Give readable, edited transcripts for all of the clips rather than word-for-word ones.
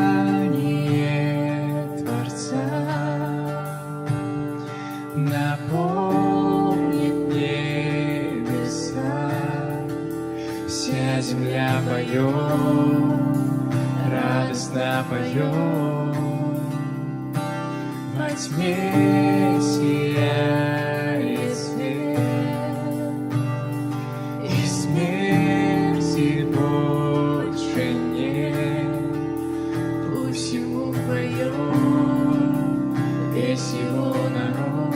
Сияние Творца наполнит небеса, вся земля поет, радостно поет, во тьме сияет свет, и смерти больше нет. Пусть ему поет весь его народ.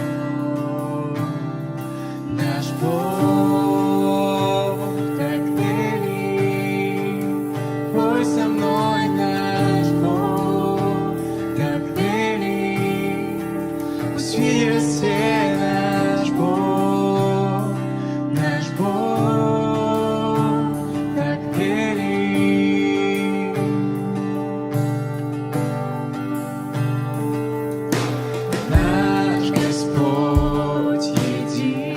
Наш Бог так велик, пой со мной, наш Бог так велик. Пусть видят все наш Бог так велик. Наш Господь един,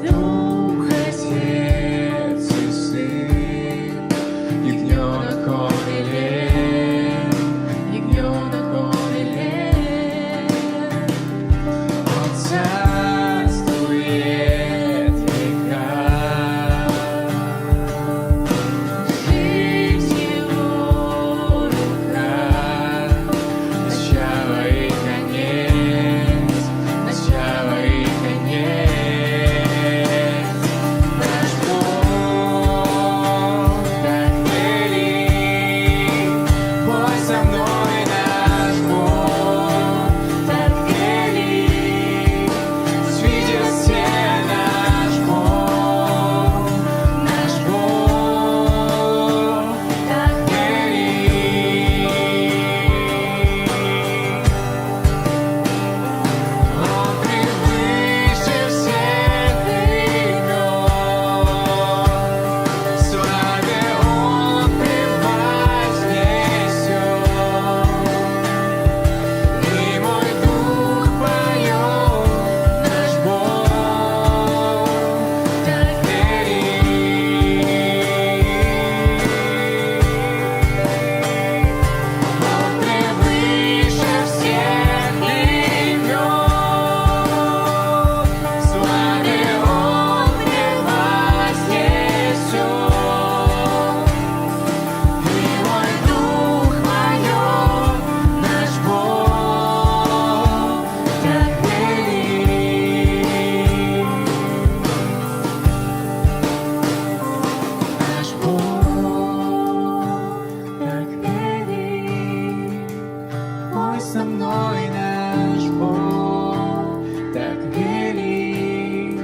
Дух, Отец и Сын, ягненок он велен, ягненок он велен. Он царствует века, жизнь его руках, начало и конец, начало и конец. Наш Бог так велик, пой со мной, наш Бог так велик. Пусть видят все наш Бог так велик. Он превыше всех имен, славе Он превознесен. И мой дух поет, наш Бог так велик. Он превыше всех имен, славе Он превознесен. И мой дух поет, наш Бог так велик. Наш Бог так велик, пой со мной, наш Бог так велик.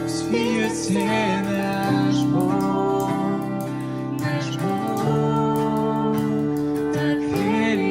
Пусть видят все наш Бог так велик.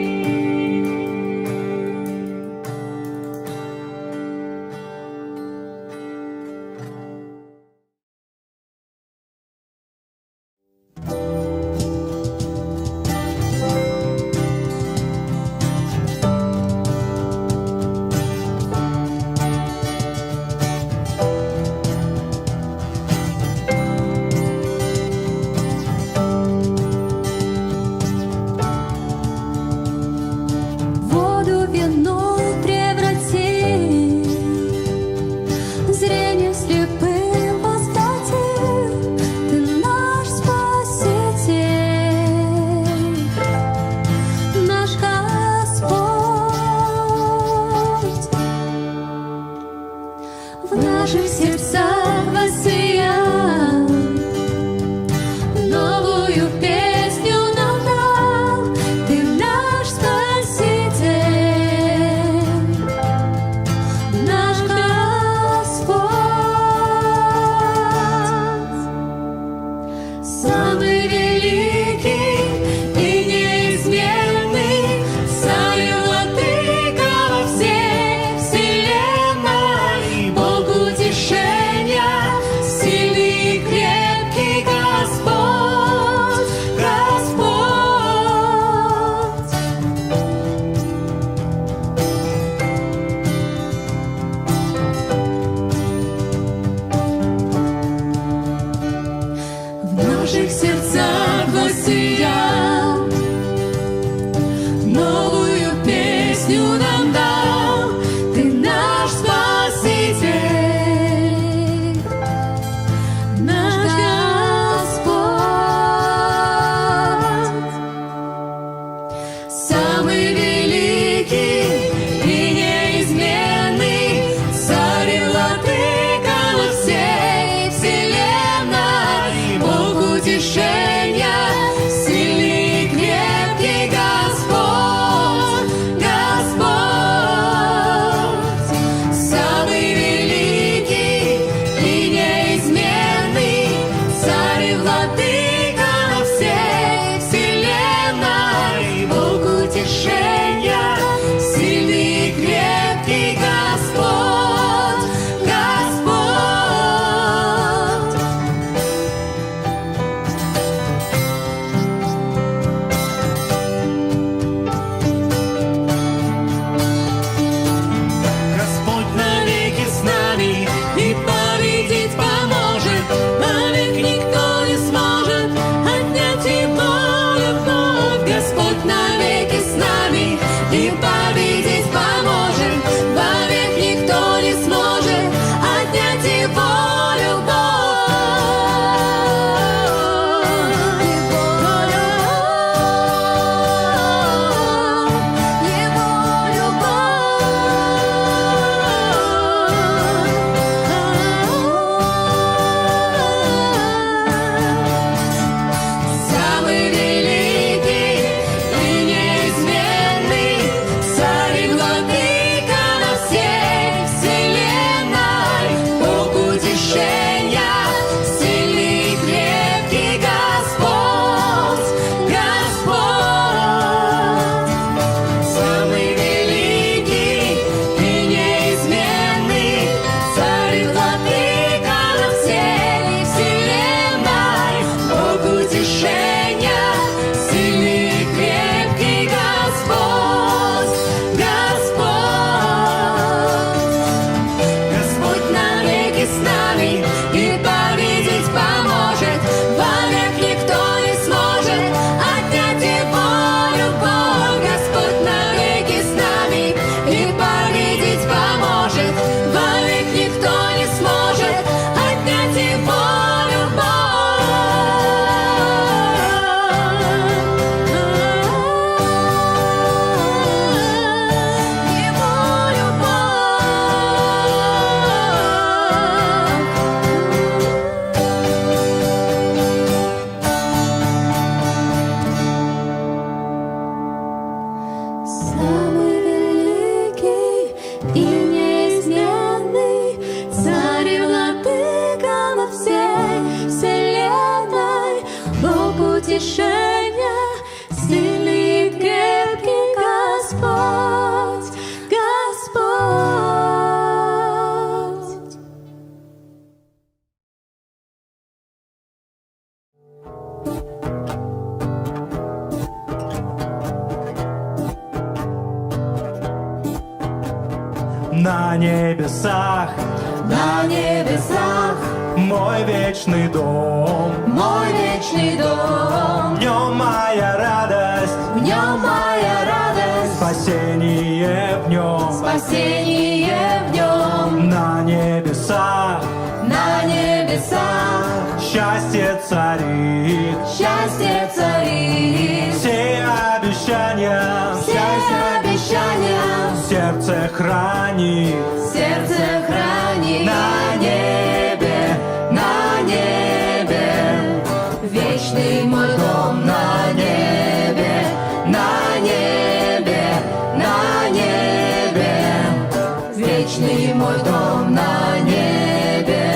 наших сердцах воссиял, новую песню нам дал. Ты наш Спаситель, наш Господь, самый великий и неизменный, царь и владыка во всей вселенной, Бог утешения, сильный и крепкий Господь, Господь, самый великий и неизменный, царь и владыка во всей вселенной, Бог утешения, сильный и крепкий Господь, Господь. Господь навеки с нами и победить поможет, навек никто не сможет отнять его любовь. Господь навеки с нами и победить поможет, вовек никто не сможет отнять его самый великий и неизменный, царь и владыка во всей вселенной, Бог утешения, сильный и крепкий Господь, Господь, самый великий и неизменный, царь и владыка во всей вселенной, Бог утешения, сильный и крепкий Господь, Господь. Господь навеки с нами и победить поможет, вовек никто не сможет отнять его любовь. Господь навеки с нами и победить поможет, вовек никто не сможет отнять его самый великий и неизменный, царь и владыка во всей вселенной, Бог утешения, сильный и крепкий Господь, Господь. На небесах, На небесах мой вечный дом, мой вечный дом, в нем моя радость, в нем моя радость, спасение в нем. спасение в нем. На небесах На небесах счастье царит, счастье царит, все обещания все обещания сердце хранит. сердце хранит. На небе, вечный мой дом на небе, на небе, на небе, вечный мой дом на небе.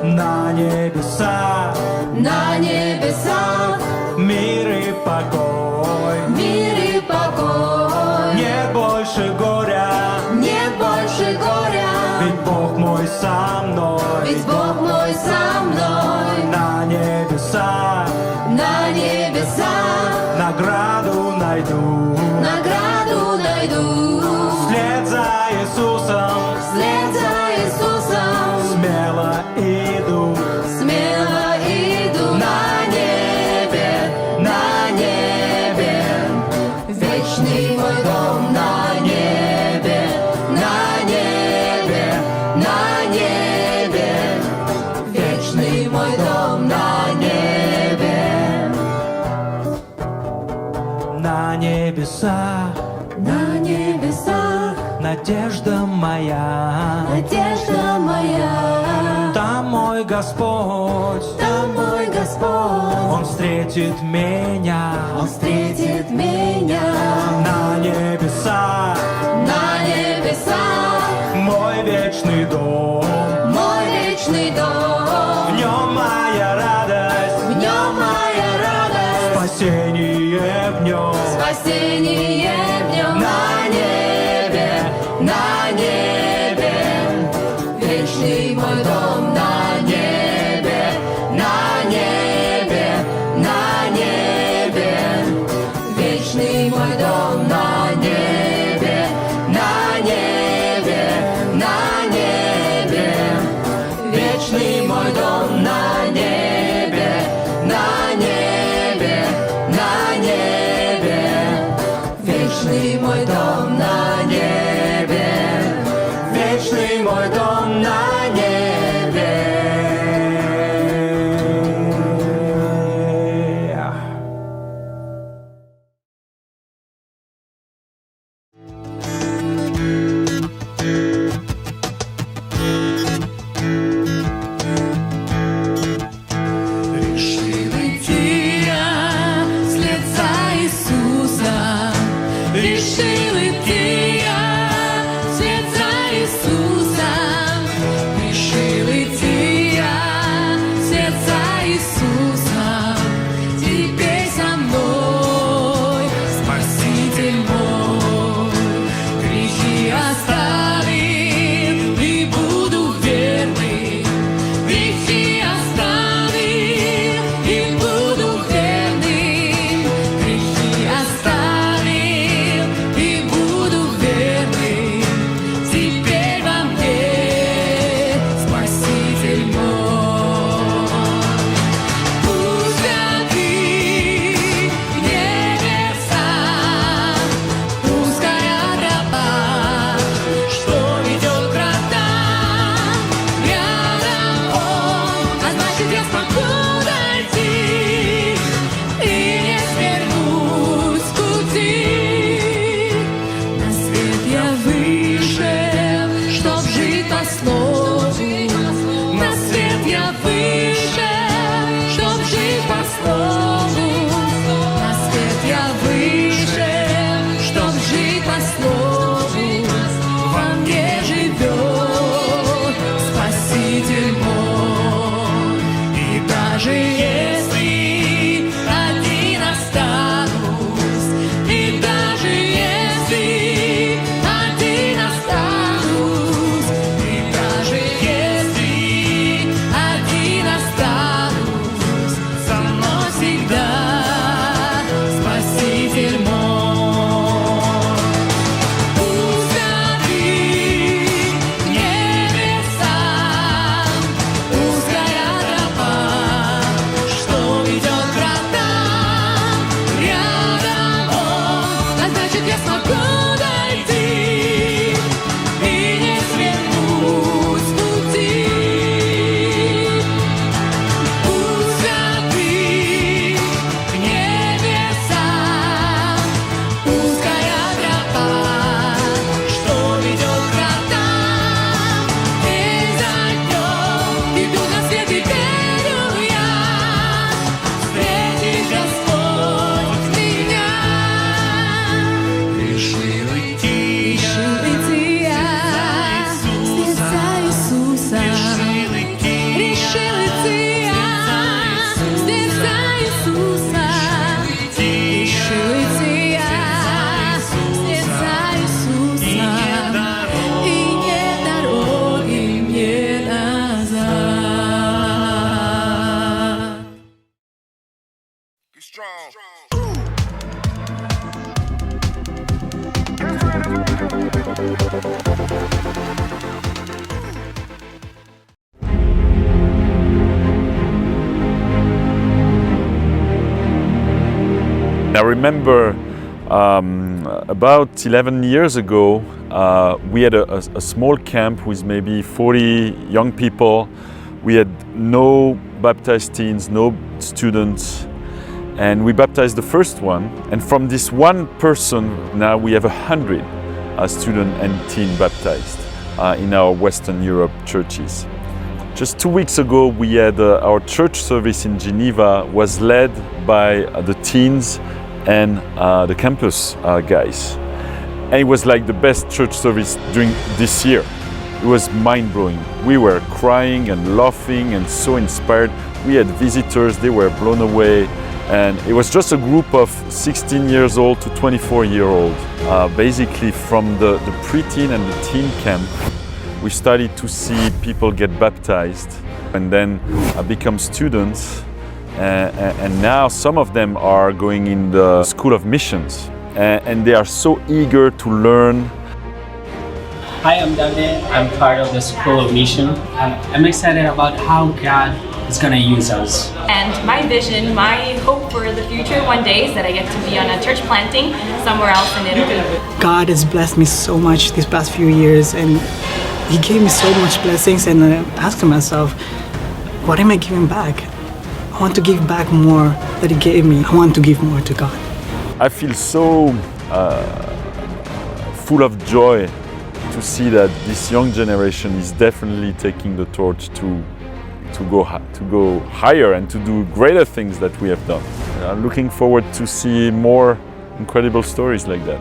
на небесах На небесах мир и покой. мир и покой, Нет больше горя, нет больше горя, ведь Бог мой со мной. ведь Бог мой со мной. На небесах На небесах награду найду, награду найду, вслед за Иисусом вслед за Иисусом смело иду. смело небесах, на небесах, надежда моя. надежда моя. Там мой Господь, Там мой Господь, Он встретит меня. Он встретит меня. На небесах, На небесах, мой вечный дом. мой вечный дом. В нем моя радость, В нем моя радость, спасение в нем. спасение в нем. На небе, вечный мой дом. На небе, на небе, на небе, вечный мой дом. На небе, на небе, на небе, вечный мой дом. На небе, на небе, на небе, вечный мой дом. На небе, Вечный мой дом на небе. решил идти я вслед за Иисусом, решил идти я вслед за Иисусом, решил идти я вслед за Иисусом, теперь со мной Спаситель мой, грехи оставил и буду верный, грехи оставил и буду верный, грехи оставил и буду верный, теперь во мне Спаситель мой. Пусть горит небеса узкая тропа, что ведет к вратам, рядом Он, а значит я смогу дойти и не свернуть с пути. На свет я вышел, чтоб жить по слову, на свет я вышел, чтоб жить по слову, на свет я вышел, чтоб жить по слову, во мне живет Спаситель мой. И даже если один останусь, и даже если один останусь, и даже если один останусь, со мной всегда Спаситель мой. Пусть горит небеса узкая тропа, что ведет к вратам, рядом Он, а значит я смогу дойти и не свернуть с пути. Пусть горит небеса узкая тропа, что ведет к вратам, и за днем иду на свет и верю я, встретит Господь меня. Решил идти я вслед за Иисусом, решил идти я вслед за Иисусом, решил идти я вслед за Иисусом, и нет дороги мне назад. I remember about 11 years ago, we had a small camp with maybe 40 young people. We had no baptized teens, no students. and we baptized the first one. And from this one person, now we have 100 students and teens baptized in our Western Europe churches. Just 2 weeks ago, we had our church service in Geneva was led by the teens and the campus guys. And it was like the best church service during this year. It was mind-blowing. We were crying and laughing and so inspired. We had visitors, they were blown away. And it was just a group of 16 years old to 24-year-old. Basically from the preteen and the teen camp, we started to see people get baptized and then become students. And now some of them are going in the School of Missions. And they are so eager to learn. Hi, I'm David. I'm part of the School of Mission. I'm excited about how God is going to use us. And my vision, my hope for the future one day is that I get to be on a church planting somewhere else in Italy. God has blessed me so much these past few years, and He gave me so much blessings, and I asked myself, what am I giving back? I want to give back more that He gave me. I want to give more to God. I feel so full of joy to see that this young generation is definitely taking the torch to go higher and to do greater things that we have done. I'm looking forward to see more incredible stories like that.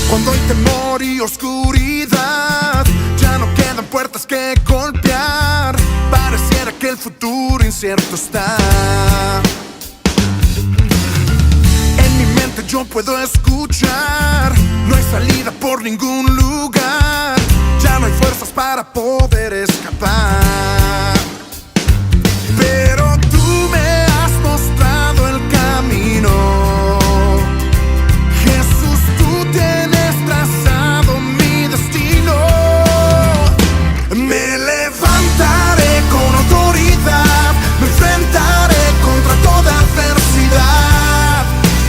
Cuando hay temor y oscuridad, ya no quedan puertas que golpear. Pareciera que el futuro incierto está. En mi mente yo puedo escuchar, no hay salida por ningún lugar. Ya no hay fuerzas para poder escapar. Pero tú me has mostrado el camino. Jesús, tú tienes trazado mi destino. Me levantaré con autoridad, me enfrentaré contra toda adversidad,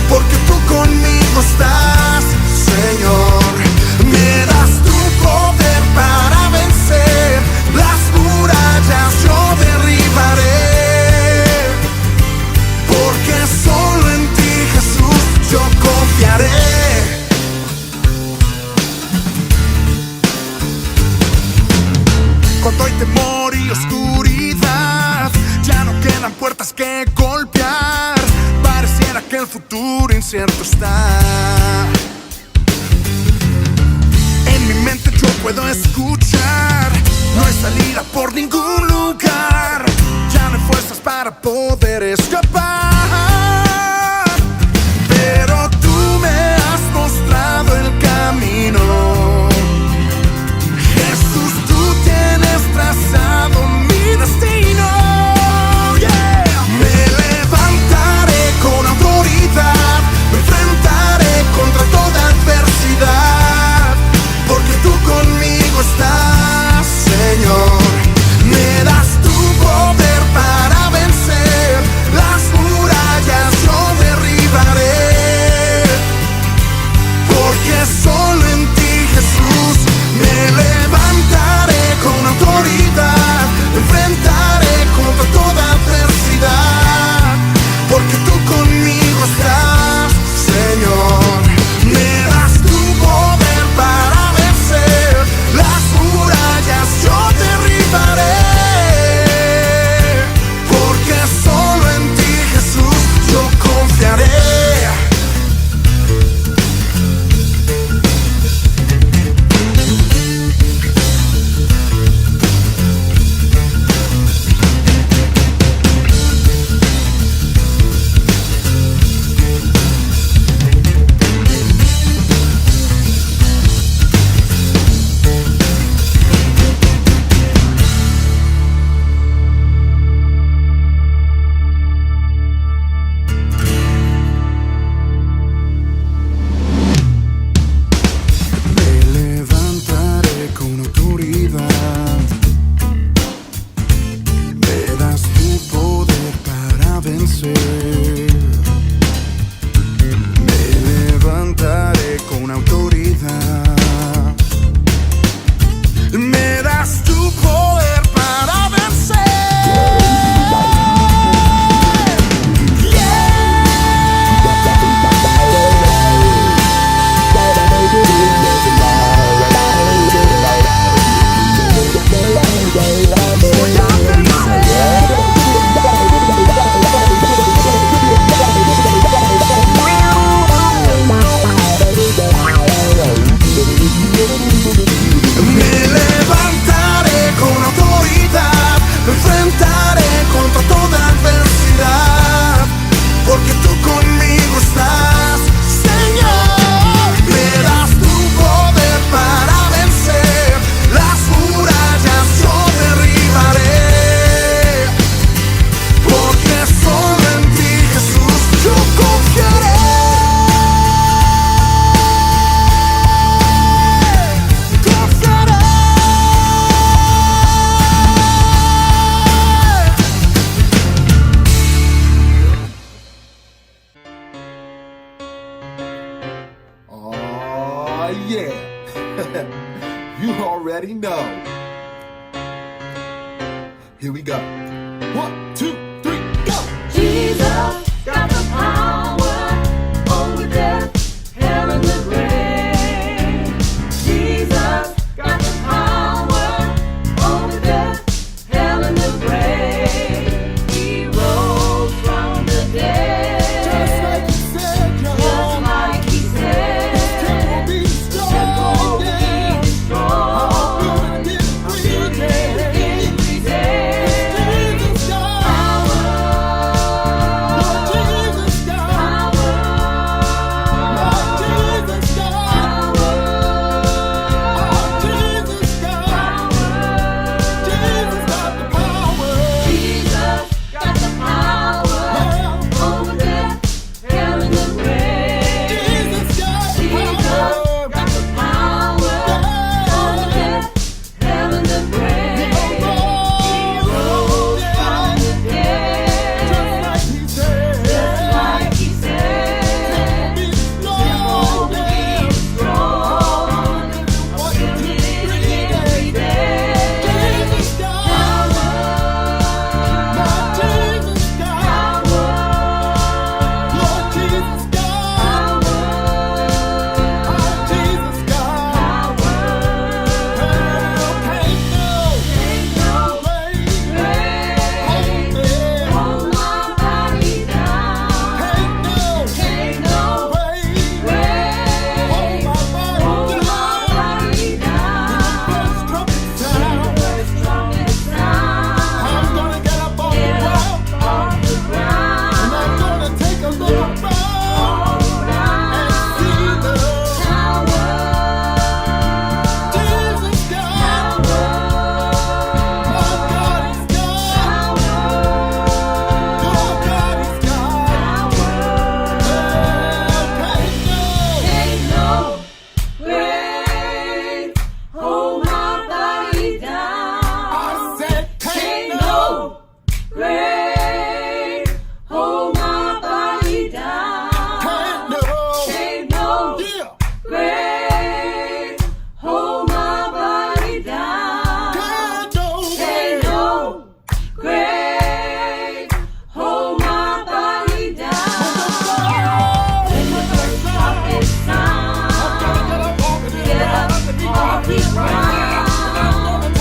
porque tú conmigo estás, Señor. Me das tu poder para vencer las murallas, yo derribaré, porque solo en ti, Jesús, yo confiaré. Cuando hay temor y oscuridad, ya no quedan puertas que golpear. Pareciera que el futuro incierto está. En mi mente yo puedo escuchar, no hay salida por ningún lugar. Ya no hay fuerzas para poder escapar. Pero tú me has mostrado el camino. Jesús, tú tienes trazado mi destino. Yeah. Me levantaré con autoridad, me enfrentaré contra toda adversidad, Oh yeah. You already know. Here we go. 1, 2, 3, go. Jesus got the power over death, hell, and the grave. Jesus got the power over death, hell, and the grave. He rose from the dead. Just like he said, y'all. Just like he said. Temple be strong, Temple yeah. be strong. I'll build it every day. Every day. Jesus God. Lord Jesus God. Lord Jesus God. Oh, Jesus God. Jesus got the power. Jesus got the power over death, hell, and the grave. Jesus got the Jesus power. got the power over death, hell, and the grave. He rose from the dead, just like he said. Temple be strong, build it every day. Hold my body down. Ain't no grave. Hold my body down. First trumpet sound. Get up off the ground. Take a look around All and see around. the Tower. Jesus God. My God is God. Your God is God. Ain't no grave. Hold my body down. I said, Ain't no grave. Hold my body down. Ain't no yeah. grave. Hold my body down. Ain't no grave. Hold my body down. When the first trumpet sound, get up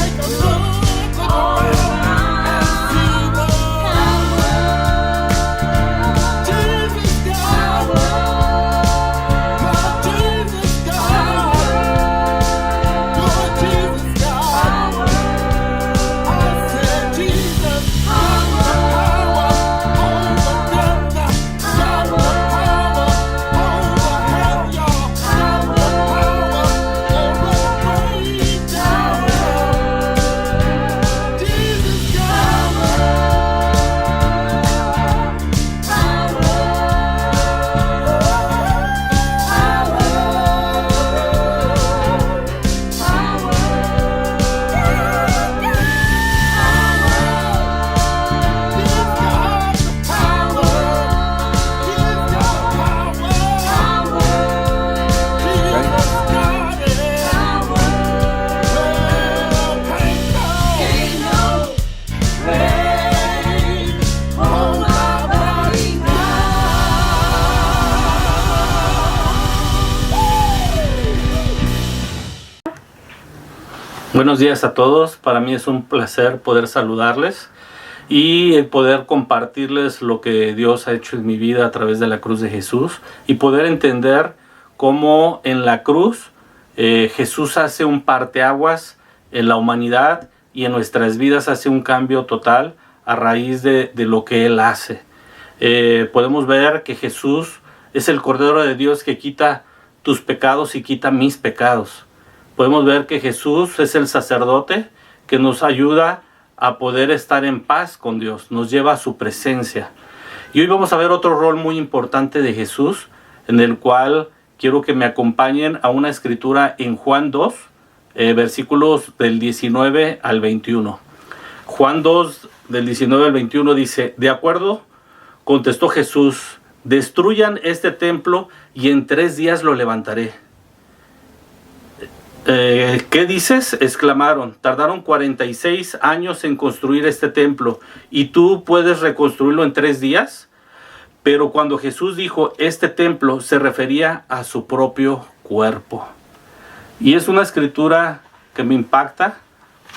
off the ground. All around. Power. Ain't no grave. Hold my body down. Buenos días a todos, para mí es un placer poder saludarles y poder compartirles lo que Dios ha hecho en mi vida a través de la cruz de Jesús y poder entender cómo en la cruz Jesús hace un parteaguas en la humanidad y en nuestras vidas hace un cambio total a raíz de lo que Él hace. Podemos ver que Jesús es el Cordero de Dios que quita tus pecados y quita mis pecados. Podemos ver que Jesús es el sacerdote que nos ayuda a poder estar en paz con Dios, nos lleva a su presencia. Y hoy vamos a ver otro rol muy importante de Jesús, en el cual quiero que me acompañen a una escritura en Juan 2, versículos del 19 al 21. Juan 2, del 19 al 21 dice: de acuerdo, contestó Jesús, destruyan este templo y en 3 días lo levantaré. ¿Qué dices?, exclamaron. Tardaron 46 años en construir este templo y tú puedes reconstruirlo en 3 días. Pero cuando Jesús dijo este templo, se refería a su propio cuerpo. Y es una escritura que me impacta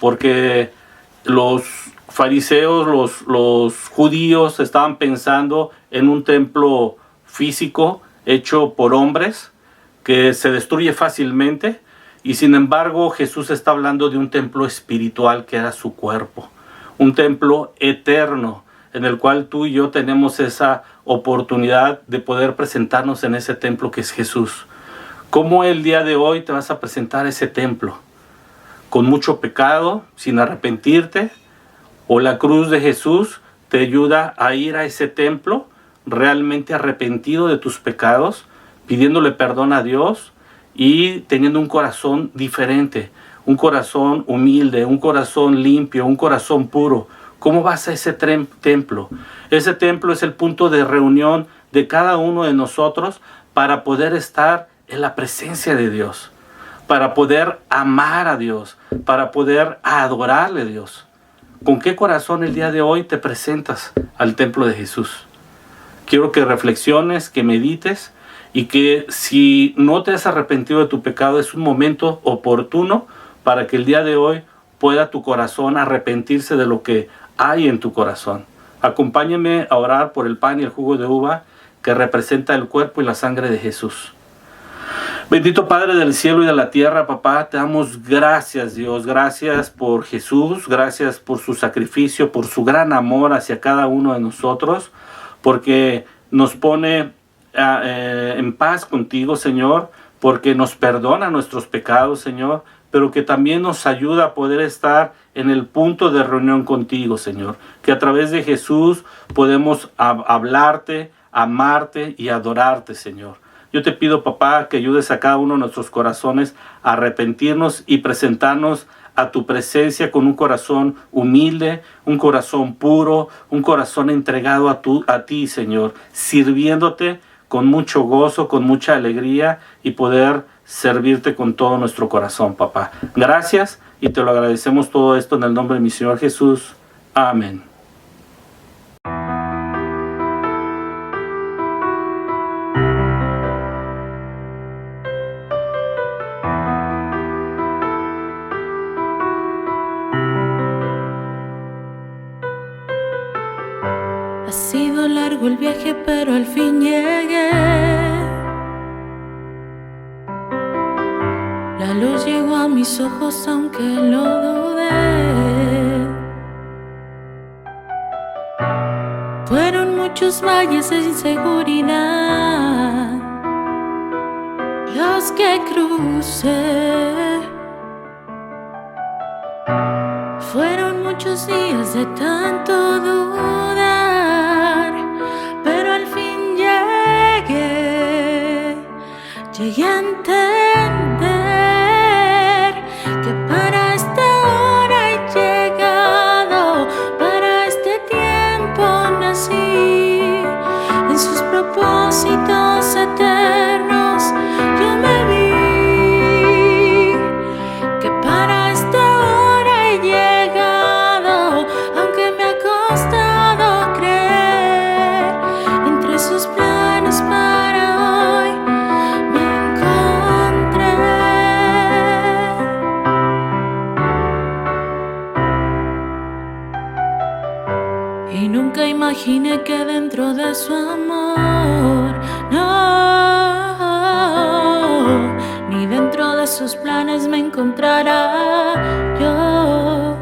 porque los fariseos, los judíos estaban pensando en un templo físico hecho por hombres que se destruye fácilmente. Y sin embargo, Jesús está hablando de un templo espiritual que era su cuerpo. Un templo eterno en el cual tú y yo tenemos esa oportunidad de poder presentarnos en ese templo que es Jesús. ¿Cómo el día de hoy te vas a presentar a ese templo? ¿Con mucho pecado, sin arrepentirte? ¿O la cruz de Jesús te ayuda a ir a ese templo realmente arrepentido de tus pecados, pidiéndole perdón a Dios y teniendo un corazón diferente, un corazón humilde, un corazón limpio, un corazón puro? ¿Cómo vas a ese templo? Ese templo es el punto de reunión de cada uno de nosotros para poder estar en la presencia de Dios, para poder amar a Dios, para poder adorarle a Dios. ¿Con qué corazón el día de hoy te presentas al templo de Jesús? Quiero que reflexiones, que medites y que si no te has arrepentido de tu pecado, es un momento oportuno para que el día de hoy pueda tu corazón arrepentirse de lo que hay en tu corazón. Acompáñame a orar por el pan y el jugo de uva que representa el cuerpo y la sangre de Jesús. Bendito Padre del cielo y de la tierra, papá, te damos gracias, Dios. Gracias por Jesús, gracias por su sacrificio, por su gran amor hacia cada uno de nosotros, porque nos pone en paz contigo, Señor, porque nos perdona nuestros pecados, Señor, pero que también nos ayuda a poder estar en el punto de reunión contigo, Señor. Que a través de Jesús podemos hablarte, amarte y adorarte, Señor. Yo te pido, papá, que ayudes a cada uno de nuestros corazones a arrepentirnos y presentarnos a tu presencia con un corazón humilde, un corazón puro, un corazón entregado a ti, Señor, sirviéndote con mucho gozo, con mucha alegría y poder servirte con todo nuestro corazón, papá. Gracias y te lo agradecemos todo esto en el nombre de mi Señor Jesús. Amén. Ha sido largo el viaje, pero al fin llegué. La luz llegó a mis ojos, aunque lo dudé. Fueron muchos valles de inseguridad los que crucé. Fueron muchos días de tanto dudar, pero al fin llegué a entender que para esta hora he llegado, para este tiempo nací, en sus propósitos eternos yo me vi, que para esta hora he llegado, aunque me ha costado creer, entre sus planes para hoy me encontré. Y nunca imaginé que dentro de su amor, no, ni dentro de sus planes me encontrará yo.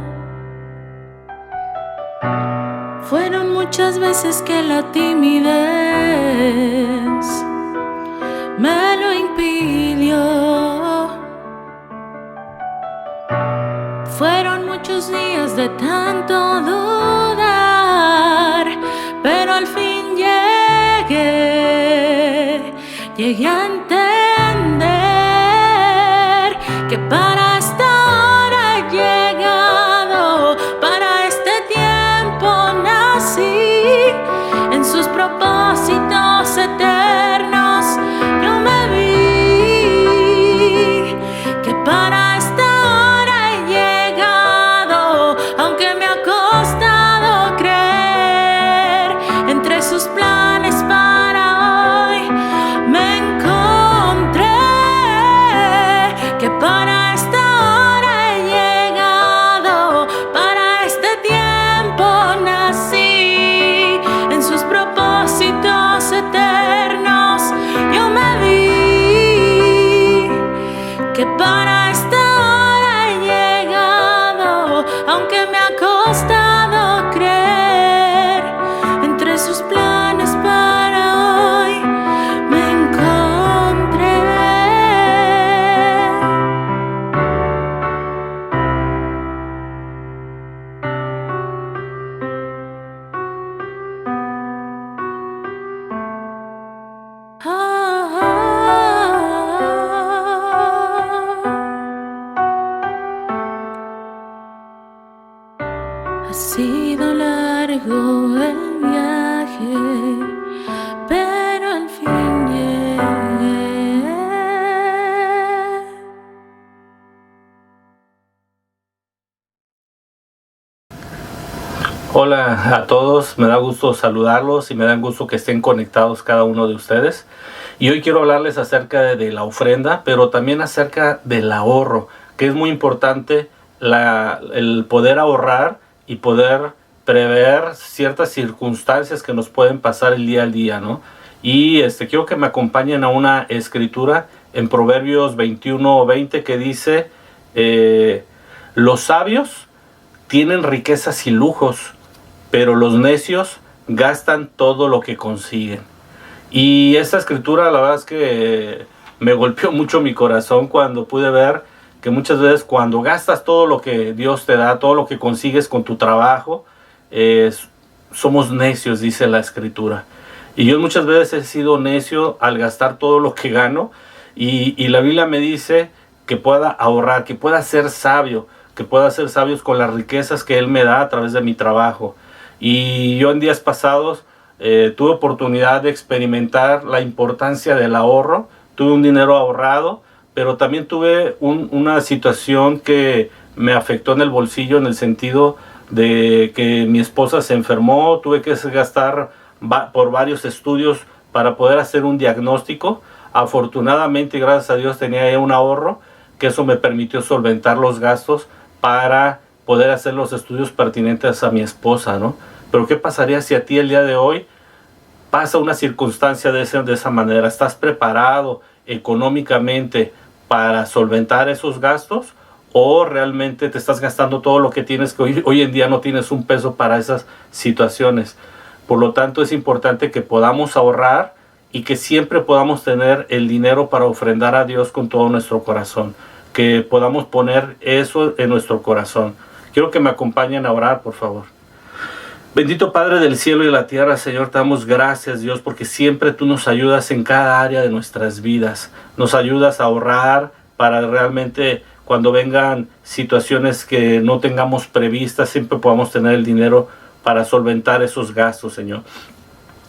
Fueron muchas veces que la timidez me lo impidió. Fueron muchos días de tanto dudar, pero al fin llegué a entender que para esta hora he llegado, para este tiempo nací, en sus propósitos eternos yo me vi, que para Hola a todos, me da gusto saludarlos y me da gusto que estén conectados cada uno de ustedes. Y hoy quiero hablarles acerca de la ofrenda, pero también acerca del ahorro, que es muy importante el poder ahorrar y poder prever ciertas circunstancias que nos pueden pasar el día al día, ¿no? Y quiero que me acompañen a una escritura en Proverbios 21:20 que dice, los sabios tienen riquezas y lujos, pero los necios gastan todo lo que consiguen. Y esta escritura la verdad es que me golpeó mucho mi corazón cuando pude ver que muchas veces cuando gastas todo lo que Dios te da, todo lo que consigues con tu trabajo, somos necios, dice la escritura. Y yo muchas veces he sido necio al gastar todo lo que gano, y la Biblia me dice que pueda ahorrar, que pueda ser sabio, que pueda ser sabios con las riquezas que Él me da a través de mi trabajo. Y yo en días pasados tuve oportunidad de experimentar la importancia del ahorro. Tuve un dinero ahorrado, pero también tuve una situación que me afectó en el bolsillo, en el sentido de que mi esposa se enfermó. Tuve que gastar por varios estudios para poder hacer un diagnóstico. Afortunadamente, gracias a Dios, tenía ya un ahorro, que eso me permitió solventar los gastos para poder hacer los estudios pertinentes a mi esposa, ¿no? Pero ¿qué pasaría si a ti el día de hoy pasa una circunstancia de esa manera? ¿Estás preparado económicamente para solventar esos gastos? ¿O realmente te estás gastando todo lo que tienes, que hoy en día no tienes un peso para esas situaciones? Por lo tanto, es importante que podamos ahorrar y que siempre podamos tener el dinero para ofrendar a Dios con todo nuestro corazón. Que podamos poner eso en nuestro corazón. Quiero que me acompañen a orar, por favor. Bendito Padre del cielo y de la tierra, Señor, te damos gracias, Dios, porque siempre tú nos ayudas en cada área de nuestras vidas. Nos ayudas a ahorrar para realmente, cuando vengan situaciones que no tengamos previstas, siempre podamos tener el dinero para solventar esos gastos, Señor.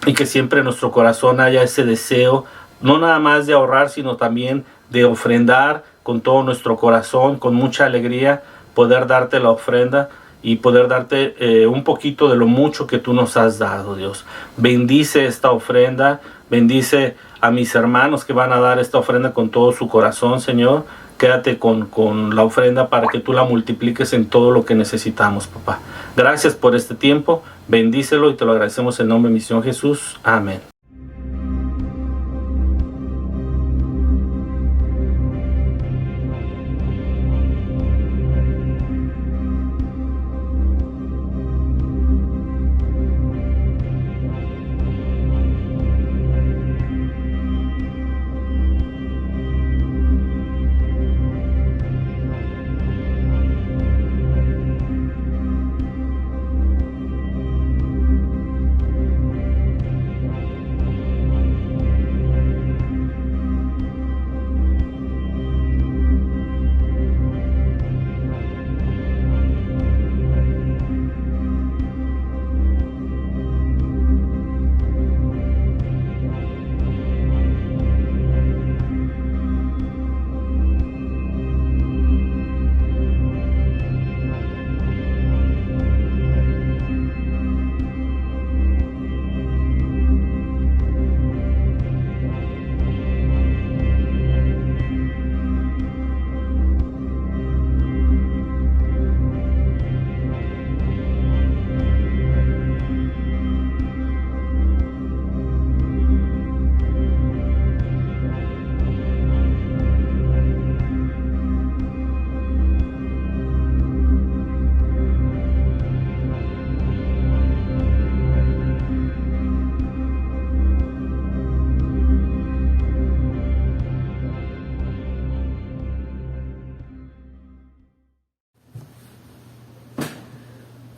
Y que siempre en nuestro corazón haya ese deseo, no nada más de ahorrar, sino también de ofrendar con todo nuestro corazón, con mucha alegría, poder darte la ofrenda y poder darte un poquito de lo mucho que tú nos has dado, Dios. Bendice esta ofrenda, bendice a mis hermanos que van a dar esta ofrenda con todo su corazón, Señor. Quédate con la ofrenda para que tú la multipliques en todo lo que necesitamos, papá. Gracias por este tiempo, bendícelo y te lo agradecemos en nombre de mi Señor Jesús. Amén.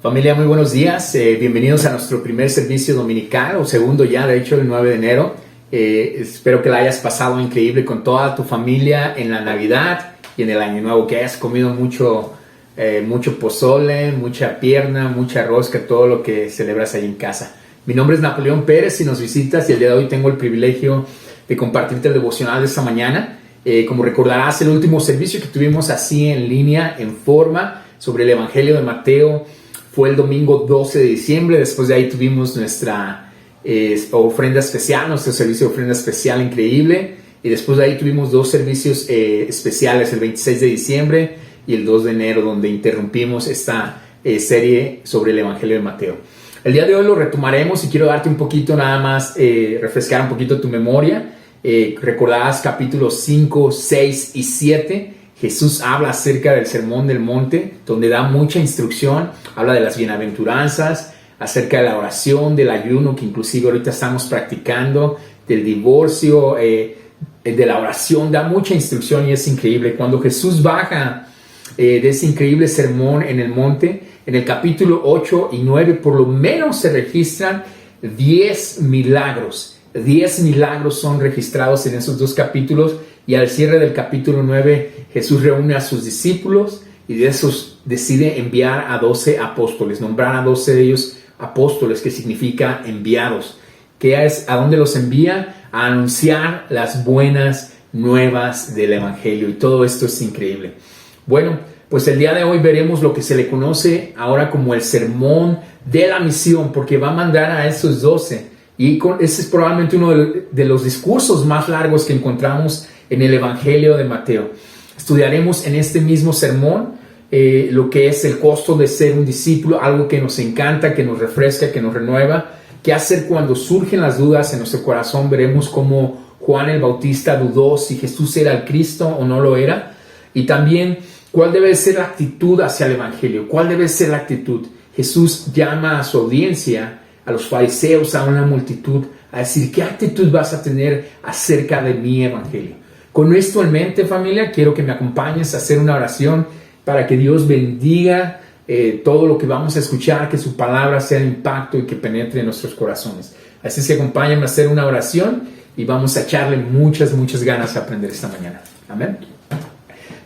Familia, muy buenos días. Bienvenidos a nuestro primer servicio dominical, o segundo ya, de hecho, el 9 de enero. Espero que la hayas pasado increíble con toda tu familia en la Navidad y en el Año Nuevo, que hayas comido mucho pozole, mucha pierna, mucha rosca, todo lo que celebras ahí en casa. Mi nombre es Napoleón Pérez, si nos visitas, y el día de hoy tengo el privilegio de compartirte el devocional de esta mañana. Como recordarás, el último servicio que tuvimos así en línea, en forma, sobre el Evangelio de Mateo, fue el domingo 12 de diciembre. Después de ahí tuvimos nuestra ofrenda especial, nuestro servicio de ofrenda especial increíble. Y después de ahí tuvimos 2 servicios especiales, el 26 de diciembre y el 2 de enero, donde interrumpimos esta serie sobre el Evangelio de Mateo. El día de hoy lo retomaremos y quiero darte un poquito nada más, refrescar un poquito tu memoria. Recordarás capítulos 5, 6 y 7. Jesús habla acerca del Sermón del Monte, donde da mucha instrucción, habla de las bienaventuranzas, acerca de la oración, del ayuno, que inclusive ahorita estamos practicando, del divorcio, de la oración, da mucha instrucción y es increíble. Cuando Jesús baja de ese increíble sermón en el monte, en el capítulo 8 y 9 por lo menos se registran 10 milagros. 10 milagros son registrados en esos 2 capítulos, y al cierre del capítulo 9 Jesús reúne a sus discípulos y de esos decide enviar a 12 apóstoles, nombrar a 12 de ellos apóstoles, que significa enviados. ¿Qué es? ¿A dónde los envía? A anunciar las buenas nuevas del Evangelio, y todo esto es increíble. Bueno, pues el día de hoy veremos lo que se le conoce ahora como el Sermón de la Misión, porque va a mandar a esos 12, y ese es probablemente uno de los discursos más largos que encontramos en el Evangelio de Mateo. Estudiaremos en este mismo sermón lo que es el costo de ser un discípulo, algo que nos encanta, que nos refresca, que nos renueva. ¿Qué hacer cuando surgen las dudas en nuestro corazón? Veremos cómo Juan el Bautista dudó si Jesús era el Cristo o no lo era. Y también, ¿cuál debe ser la actitud hacia el Evangelio? ¿Cuál debe ser la actitud? Jesús llama a su audiencia, a los fariseos, a una multitud, a decir, ¿qué actitud vas a tener acerca de mi Evangelio? Con esto en mente, familia, quiero que me acompañes a hacer una oración para que Dios bendiga todo lo que vamos a escuchar, que su palabra sea de impacto y que penetre en nuestros corazones. Así que acompáñame a hacer una oración y vamos a echarle muchas ganas a aprender esta mañana. Amén.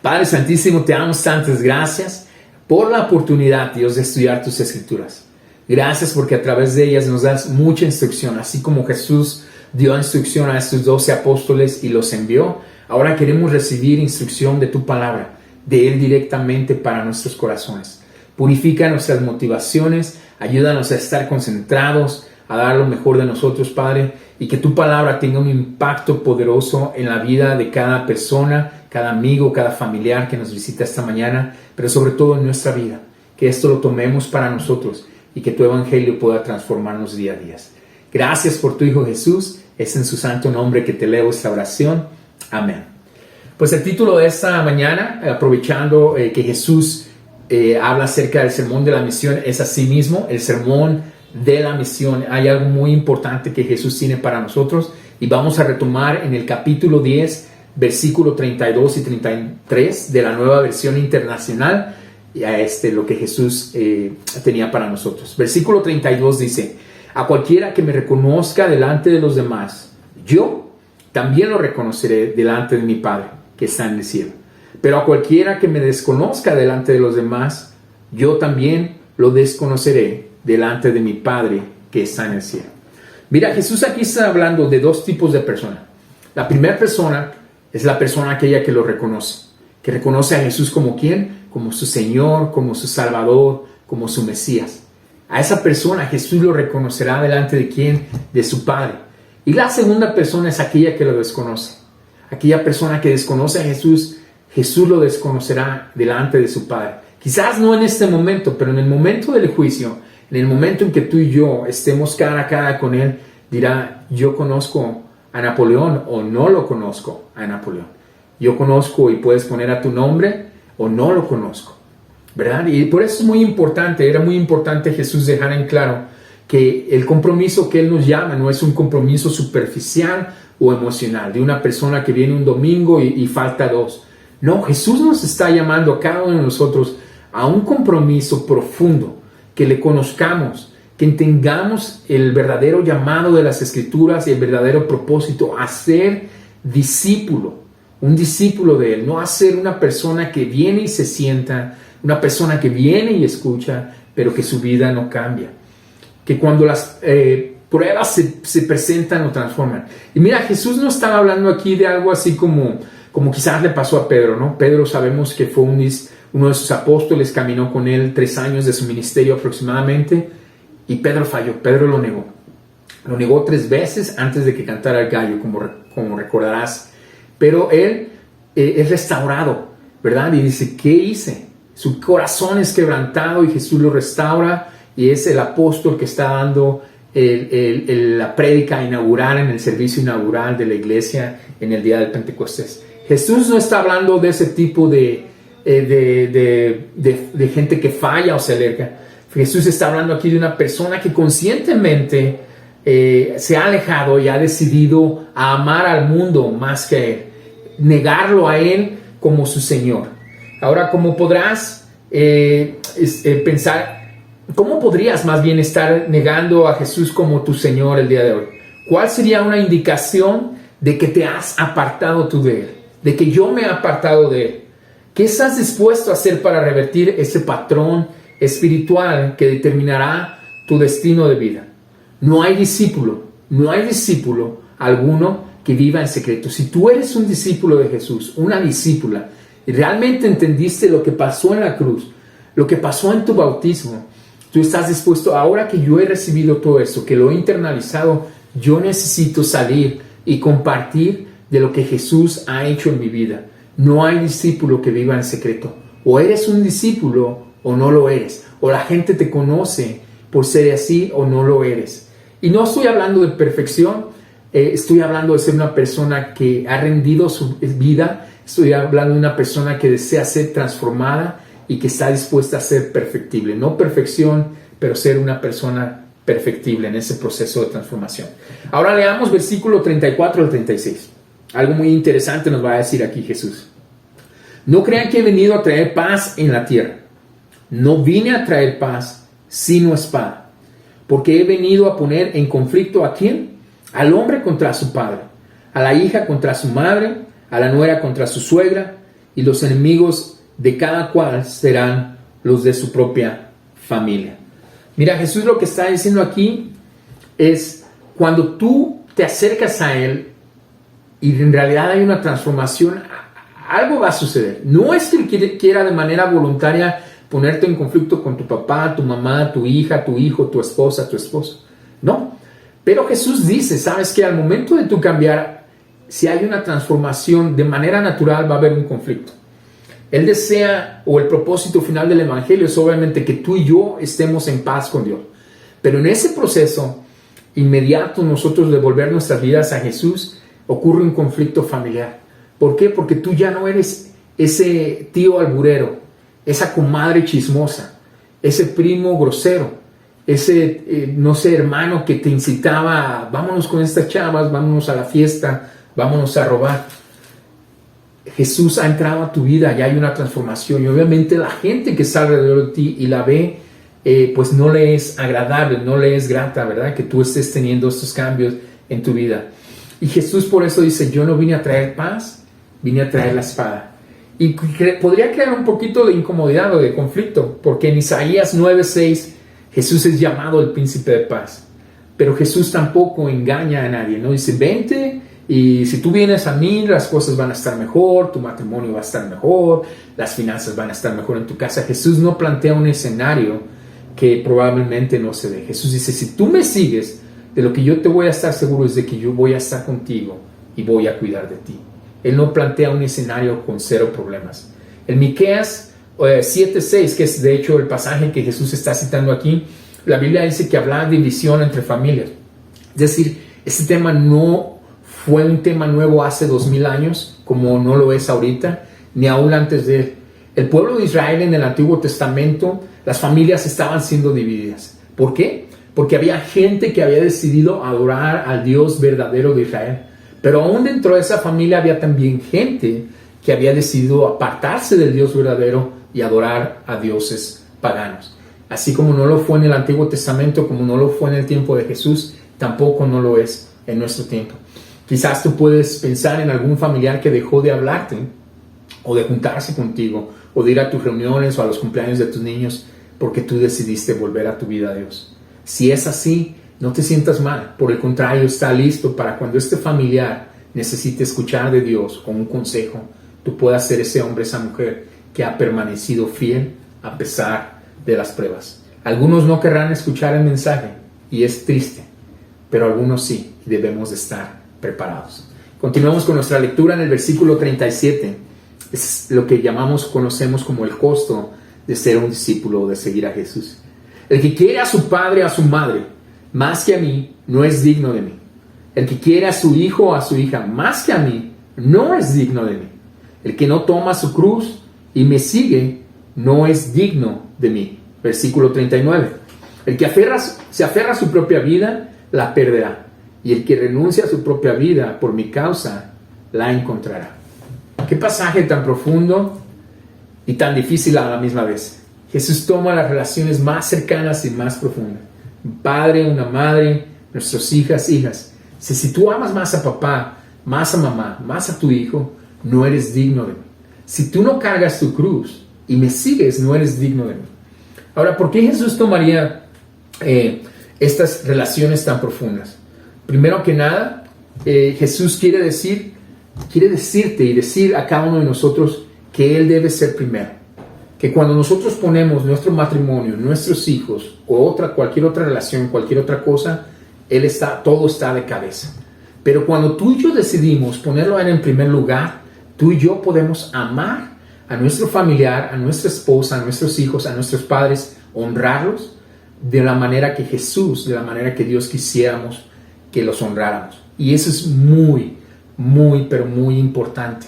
Padre Santísimo, te damos tantas gracias por la oportunidad, Dios, de estudiar tus Escrituras. Gracias porque a través de ellas nos das mucha instrucción, así como Jesús dio instrucción a estos 12 apóstoles y los envió. Ahora queremos recibir instrucción de tu palabra, de Él directamente para nuestros corazones. Purifica nuestras motivaciones, ayúdanos a estar concentrados, a dar lo mejor de nosotros, Padre, y que tu palabra tenga un impacto poderoso en la vida de cada persona, cada amigo, cada familiar que nos visita esta mañana, pero sobre todo en nuestra vida. Que esto lo tomemos para nosotros y que tu Evangelio pueda transformarnos día a día. Gracias por tu Hijo Jesús, es en su santo nombre que te leo esta oración. Amén. Pues el título de esta mañana, aprovechando que Jesús habla acerca del Sermón de la Misión, es así mismo, el Sermón de la Misión. Hay algo muy importante que Jesús tiene para nosotros y vamos a retomar en el capítulo 10, versículo 32 y 33 de la Nueva Versión Internacional, lo que Jesús tenía para nosotros. Versículo 32 dice: a cualquiera que me reconozca delante de los demás, yo también lo reconoceré delante de mi Padre que está en el cielo. Pero a cualquiera que me desconozca delante de los demás, yo también lo desconoceré delante de mi Padre que está en el cielo. Mira, Jesús aquí está hablando de 2 tipos de personas. La primera persona es la persona aquella que lo reconoce, que reconoce a Jesús como ¿quién? Como su Señor, como su Salvador, como su Mesías. A esa persona Jesús lo reconocerá delante de ¿quién? De su Padre. Y la segunda persona es aquella que lo desconoce. Aquella persona que desconoce a Jesús, Jesús lo desconocerá delante de su Padre. Quizás no en este momento, pero en el momento del juicio, en el momento en que tú y yo estemos cara a cara con Él, dirá: yo conozco a Napoleón o no lo conozco a Napoleón. Yo conozco y puedes poner a tu nombre o no lo conozco, ¿verdad? Y por eso es muy importante, era muy importante Jesús dejar en claro que el compromiso que Él nos llama no es un compromiso superficial o emocional, de una persona que viene un domingo y falta 2. No, Jesús nos está llamando a cada uno de nosotros a un compromiso profundo, que le conozcamos, que entendamos el verdadero llamado de las Escrituras y el verdadero propósito, a ser discípulo, un discípulo de Él, no a ser una persona que viene y se sienta, una persona que viene y escucha, pero que su vida no cambia. Que cuando las pruebas se presentan o transforman. Y mira, Jesús no estaba hablando aquí de algo así como quizás le pasó a Pedro, ¿no? Pedro sabemos que fue uno de sus apóstoles, caminó con él 3 años de su ministerio aproximadamente, y Pedro falló, Pedro lo negó. Lo negó 3 veces antes de que cantara el gallo, como recordarás. Pero él es restaurado, ¿verdad? Y dice, ¿qué hice? Su corazón es quebrantado y Jesús lo restaura, y es el apóstol que está dando la prédica inaugural en el servicio inaugural de la iglesia en el día del Pentecostés. Jesús no está hablando de ese tipo de gente que falla o se aleja. Jesús está hablando aquí de una persona que conscientemente se ha alejado y ha decidido a amar al mundo más que a Él, negarlo a Él como su Señor. Ahora, ¿cómo podrás pensar? ¿Cómo podrías más bien estar negando a Jesús como tu Señor el día de hoy? ¿Cuál sería una indicación de que te has apartado tú de Él? De que yo me he apartado de Él. ¿Qué estás dispuesto a hacer para revertir ese patrón espiritual que determinará tu destino de vida? No hay discípulo alguno que viva en secreto. Si tú eres un discípulo de Jesús, una discípula, y realmente entendiste lo que pasó en la cruz, lo que pasó en tu bautismo, tú estás dispuesto, ahora que yo he recibido todo esto, que lo he internalizado, yo necesito salir y compartir de lo que Jesús ha hecho en mi vida. No hay discípulo que viva en secreto. O eres un discípulo o no lo eres. O la gente te conoce por ser así o no lo eres. Y no estoy hablando de perfección, estoy hablando de ser una persona que ha rendido su vida. Estoy hablando de una persona que desea ser transformada y que está dispuesta a ser perfectible. No perfección, pero ser una persona perfectible en ese proceso de transformación. Ahora leamos versículo 34 al 36. Algo muy interesante nos va a decir aquí Jesús. No crean que he venido a traer paz en la tierra. No vine a traer paz, sino espada. Porque he venido a poner en conflicto ¿a quién? Al hombre contra su padre, a la hija contra su madre, a la nuera contra su suegra, y los enemigos de cada cual serán los de su propia familia. Mira, Jesús lo que está diciendo aquí es, cuando tú te acercas a Él y en realidad hay una transformación, algo va a suceder. No es que Él quiera de manera voluntaria ponerte en conflicto con tu papá, tu mamá, tu hija, tu hijo, tu esposa, tu esposo. No. Pero Jesús dice, ¿sabes qué? Al momento de tú cambiar, si hay una transformación, de manera natural va a haber un conflicto. Él desea, o el propósito final del Evangelio es obviamente que tú y yo estemos en paz con Dios. Pero en ese proceso inmediato nosotros de devolver nuestras vidas a Jesús, ocurre un conflicto familiar. ¿Por qué? Porque tú ya no eres ese tío alburero, esa comadre chismosa, ese primo grosero, ese, no sé, hermano que te incitaba a, vámonos con estas chavas, vámonos a la fiesta, vámonos a robar. Jesús ha entrado a tu vida, ya hay una transformación, y obviamente la gente que está alrededor de ti y la ve, pues no le es agradable, no le es grata, ¿verdad? Que tú estés teniendo estos cambios en tu vida. Y Jesús por eso dice, yo no vine a traer paz, vine a traer la espada. Y podría crear un poquito de incomodidad o de conflicto, porque en Isaías 9:6 Jesús es llamado el príncipe de paz. Pero Jesús tampoco engaña a nadie, ¿no? Dice, vente, y si tú vienes a mí, las cosas van a estar mejor, tu matrimonio va a estar mejor, las finanzas van a estar mejor en tu casa. Jesús no plantea un escenario que probablemente no se dé. Jesús dice, si tú me sigues, de lo que yo te voy a estar seguro es de que yo voy a estar contigo y voy a cuidar de ti. Él no plantea un escenario con 0 problemas. En Miqueas 7:6, que es de hecho el pasaje que Jesús está citando aquí, la Biblia dice que habla de división entre familias. Es decir, este tema no fue un tema nuevo hace 2000 años, como no lo es ahorita, ni aún antes de él. El pueblo de Israel en el Antiguo Testamento, las familias estaban siendo divididas. ¿Por qué? Porque había gente que había decidido adorar al Dios verdadero de Israel. Pero aún dentro de esa familia había también gente que había decidido apartarse del Dios verdadero y adorar a dioses paganos. Así como no lo fue en el Antiguo Testamento, como no lo fue en el tiempo de Jesús, tampoco no lo es en nuestro tiempo. Quizás tú puedes pensar en algún familiar que dejó de hablarte, o de juntarse contigo, o de ir a tus reuniones o a los cumpleaños de tus niños, porque tú decidiste volver a tu vida a Dios. Si es así, no te sientas mal. Por el contrario, está listo para cuando este familiar necesite escuchar de Dios o un consejo, tú puedas ser ese hombre, esa mujer que ha permanecido fiel a pesar de las pruebas. Algunos no querrán escuchar el mensaje y es triste, pero algunos sí, y debemos de estar preparados. Continuamos con nuestra lectura en el versículo 37. Es lo que conocemos como el costo de ser un discípulo, de seguir a Jesús. El que quiere a su padre o a su madre más que a mí, no es digno de mí. El que quiere a su hijo o a su hija más que a mí, no es digno de mí. El que no toma su cruz y me sigue, no es digno de mí. Versículo 39. El que se aferra a su propia vida, la perderá. Y el que renuncia a su propia vida por mi causa, la encontrará. Qué pasaje tan profundo y tan difícil a la misma vez. Jesús toma las relaciones más cercanas y más profundas. Un padre, una madre, nuestras hijas. Si tú amas más a papá, más a mamá, más a tu hijo, no eres digno de mí. Si tú no cargas tu cruz y me sigues, no eres digno de mí. Ahora, ¿por qué Jesús tomaría estas relaciones tan profundas? Primero que nada, Jesús quiere decirte y decir a cada uno de nosotros que Él debe ser primero. Que cuando nosotros ponemos nuestro matrimonio, nuestros hijos o cualquier otra relación, cualquier otra cosa, todo está de cabeza. Pero cuando tú y yo decidimos ponerlo a Él en primer lugar, tú y yo podemos amar a nuestro familiar, a nuestra esposa, a nuestros hijos, a nuestros padres, honrarlos de la manera que Jesús, de la manera que Dios quisiéramos que los honráramos. Y eso es muy, muy, pero muy importante.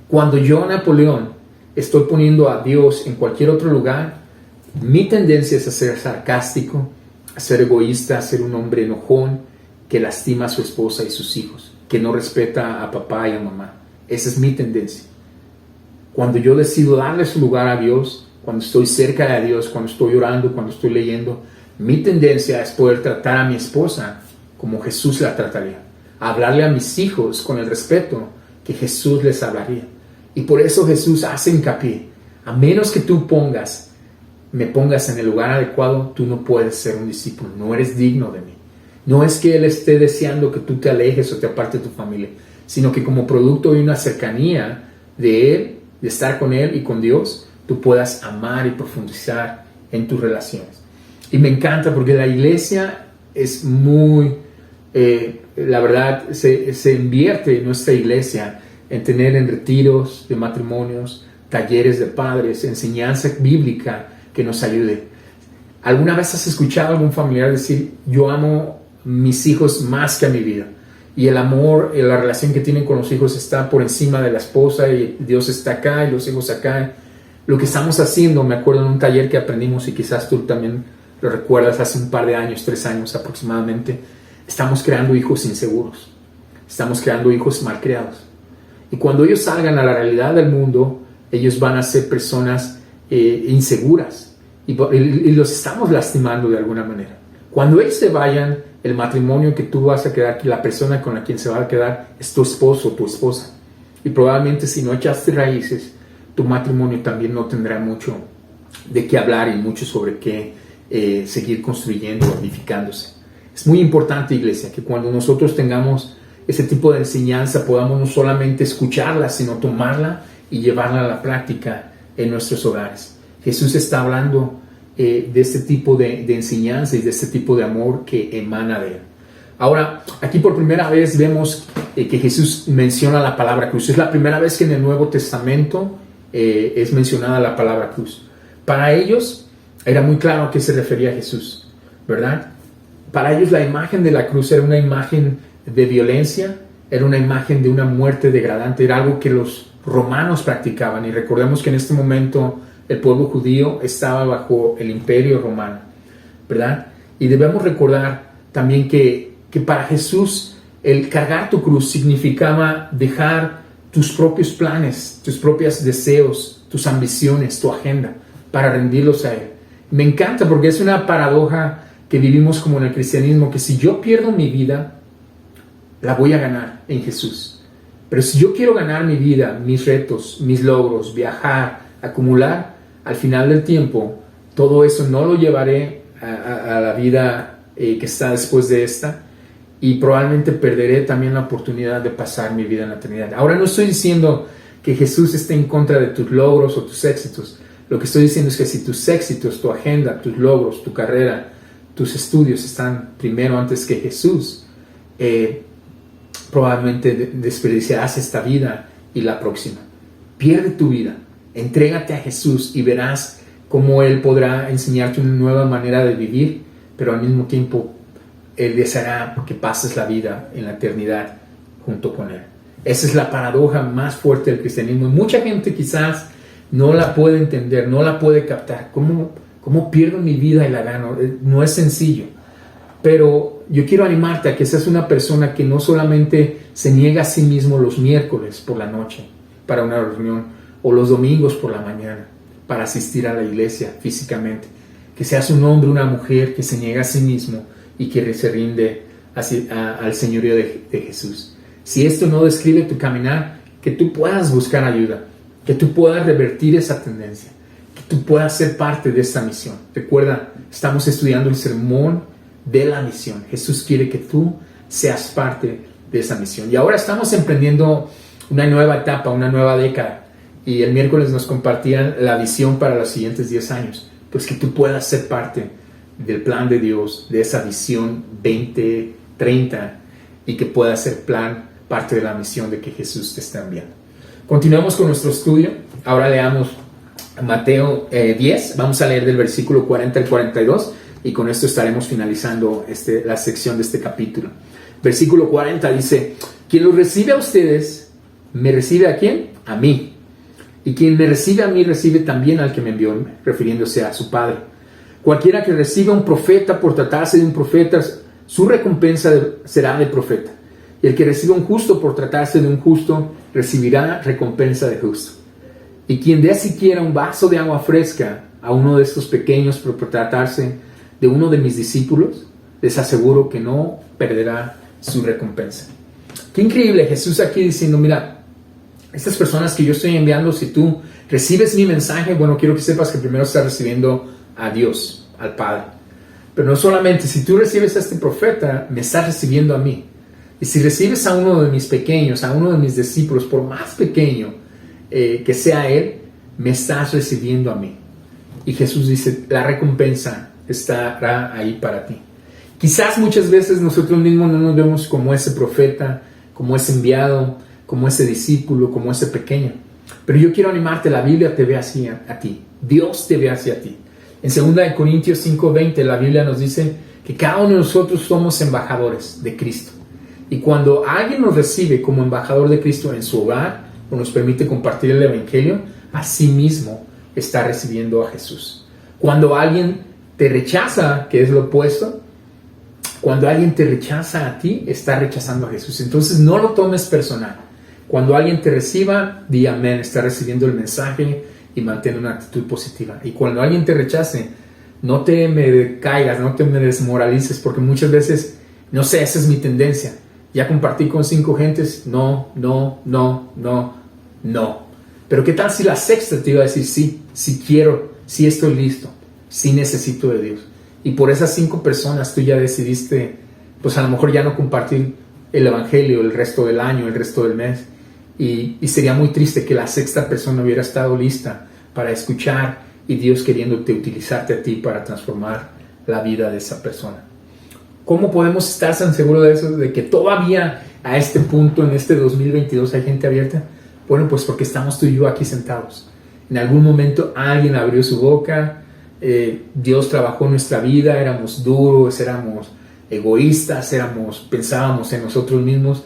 Cuando yo, Napoleón, estoy poniendo a Dios en cualquier otro lugar, mi tendencia es a ser sarcástico, a ser egoísta, a ser un hombre enojón que lastima a su esposa y sus hijos, que no respeta a papá y a mamá. Esa es mi tendencia. Cuando yo decido darle su lugar a Dios, cuando estoy cerca de Dios, cuando estoy orando, cuando estoy leyendo, mi tendencia es poder tratar a mi esposa como Jesús la trataría, hablarle a mis hijos con el respeto que Jesús les hablaría. Y por eso Jesús hace hincapié: a menos que tú me pongas en el lugar adecuado, tú no puedes ser un discípulo, no eres digno de mí. No es que Él esté deseando que tú te alejes o te apartes de tu familia, sino que como producto de una cercanía de Él, de estar con Él y con Dios, tú puedas amar y profundizar en tus relaciones. Y me encanta porque la iglesia es muy, la verdad, se invierte en nuestra iglesia en tener en retiros de matrimonios, talleres de padres, enseñanza bíblica que nos ayude. ¿Alguna vez has escuchado a algún familiar decir: yo amo mis hijos más que a mi vida? Y el amor, la relación que tienen con los hijos está por encima de la esposa, y Dios está acá y los hijos acá. Lo que estamos haciendo, me acuerdo en un taller que aprendimos, y quizás tú también lo recuerdas, hace un par de años, 3 años aproximadamente, estamos creando hijos inseguros, estamos creando hijos malcriados. Y cuando ellos salgan a la realidad del mundo, ellos van a ser personas inseguras, y los estamos lastimando de alguna manera. Cuando ellos se vayan, el matrimonio que tú vas a quedar, que la persona con la quien se va a quedar es tu esposo o tu esposa. Y probablemente si no echaste raíces, tu matrimonio también no tendrá mucho de qué hablar y mucho sobre qué seguir construyendo, edificándose. Es muy importante, iglesia, que cuando nosotros tengamos ese tipo de enseñanza podamos no solamente escucharla, sino tomarla y llevarla a la práctica en nuestros hogares. Jesús está hablando de este tipo de enseñanza y de este tipo de amor que emana de Él. Ahora, aquí por primera vez vemos que Jesús menciona la palabra cruz. Es la primera vez que en el Nuevo Testamento es mencionada la palabra cruz. Para ellos era muy claro a qué se refería Jesús, ¿verdad? Para ellos la imagen de la cruz era una imagen de violencia, era una imagen de una muerte degradante, era algo que los romanos practicaban. Y recordemos que en este momento el pueblo judío estaba bajo el imperio romano, ¿verdad? Y debemos recordar también que para Jesús el cargar tu cruz significaba dejar tus propios planes, tus propios deseos, tus ambiciones, tu agenda, para rendirlos a Él. Me encanta porque es una paradoja que vivimos como en el cristianismo, que si yo pierdo mi vida, la voy a ganar en Jesús. Pero si yo quiero ganar mi vida, mis retos, mis logros, viajar, acumular, al final del tiempo, todo eso no lo llevaré a la vida que está después de esta, y probablemente perderé también la oportunidad de pasar mi vida en la eternidad. Ahora no estoy diciendo que Jesús esté en contra de tus logros o tus éxitos. Lo que estoy diciendo es que si tus éxitos, tu agenda, tus logros, tu carrera, tus estudios están primero antes que Jesús, probablemente desperdiciarás esta vida y la próxima. Pierde tu vida, entrégate a Jesús y verás cómo Él podrá enseñarte una nueva manera de vivir, pero al mismo tiempo Él deseará que pases la vida en la eternidad junto con Él. Esa es la paradoja más fuerte del cristianismo. Mucha gente quizás no la puede entender, no la puede captar. ¿Cómo pierdo mi vida y la gano? No es sencillo. Pero yo quiero animarte a que seas una persona que no solamente se niega a sí mismo los miércoles por la noche para una reunión o los domingos por la mañana para asistir a la iglesia físicamente. Que seas un hombre, una mujer que se niega a sí mismo y que se rinde al señorío de Jesús. Si esto no describe tu caminar, que tú puedas buscar ayuda, que tú puedas revertir esa tendencia, que tú puedas ser parte de esta misión. Recuerda, estamos estudiando el sermón de la misión. Jesús quiere que tú seas parte de esa misión. Y ahora estamos emprendiendo una nueva etapa, una nueva década. Y el miércoles nos compartían la visión para los siguientes 10 años. Pues que tú puedas ser parte del plan de Dios, de esa visión 2030, y que puedas ser parte de la misión de que Jesús te está enviando. Continuamos con nuestro estudio. Ahora leamos Mateo 10. Vamos a leer del versículo 40 al 42 y con esto estaremos finalizando la sección de este capítulo. Versículo 40 dice: quien los recibe a ustedes, ¿me recibe a quién? A mí. Y quien me recibe a mí, recibe también al que me envió, refiriéndose a su Padre. Cualquiera que reciba a un profeta por tratarse de un profeta, su recompensa será de profeta. Y el que reciba un justo por tratarse de un justo, recibirá recompensa de justo. Y quien dé siquiera un vaso de agua fresca a uno de estos pequeños por tratarse de uno de mis discípulos, les aseguro que no perderá su recompensa. Qué increíble Jesús aquí diciendo: mira, estas personas que yo estoy enviando, si tú recibes mi mensaje, bueno, quiero que sepas que primero estás recibiendo a Dios, al Padre. Pero no solamente, si tú recibes a este profeta, me estás recibiendo a mí. Y si recibes a uno de mis pequeños, a uno de mis discípulos, por más pequeño que sea él, me estás recibiendo a mí. Y Jesús dice, la recompensa estará ahí para ti. Quizás muchas veces nosotros mismos no nos vemos como ese profeta, como ese enviado, como ese discípulo, como ese pequeño. Pero yo quiero animarte, la Biblia te ve así a ti. Dios te ve hacia ti. En 2 Corintios 5:20 la Biblia nos dice que cada uno de nosotros somos embajadores de Cristo. Y cuando alguien nos recibe como embajador de Cristo en su hogar o nos permite compartir el Evangelio, así mismo está recibiendo a Jesús. Cuando alguien te rechaza, que es lo opuesto, cuando alguien te rechaza a ti, está rechazando a Jesús. Entonces no lo tomes personal. Cuando alguien te reciba, di amén, está recibiendo el mensaje y mantén una actitud positiva. Y cuando alguien te rechace, no te me decaigas, no te me desmoralices, porque muchas veces, no sé, esa es mi tendencia. Ya compartí con 5 gentes, no. Pero ¿qué tal si la sexta te iba a decir sí quiero, sí estoy listo, sí necesito de Dios? Y por esas 5 personas tú ya decidiste, pues a lo mejor ya no compartir el Evangelio el resto del año, el resto del mes. Y sería muy triste que la sexta persona hubiera estado lista para escuchar y Dios queriéndote utilizarte a ti para transformar la vida de esa persona. ¿Cómo podemos estar tan seguros de eso? De que todavía a este punto, en este 2022, hay gente abierta. Bueno, pues porque estamos tú y yo aquí sentados. En algún momento alguien abrió su boca, Dios trabajó en nuestra vida, éramos duros, éramos egoístas, pensábamos en nosotros mismos.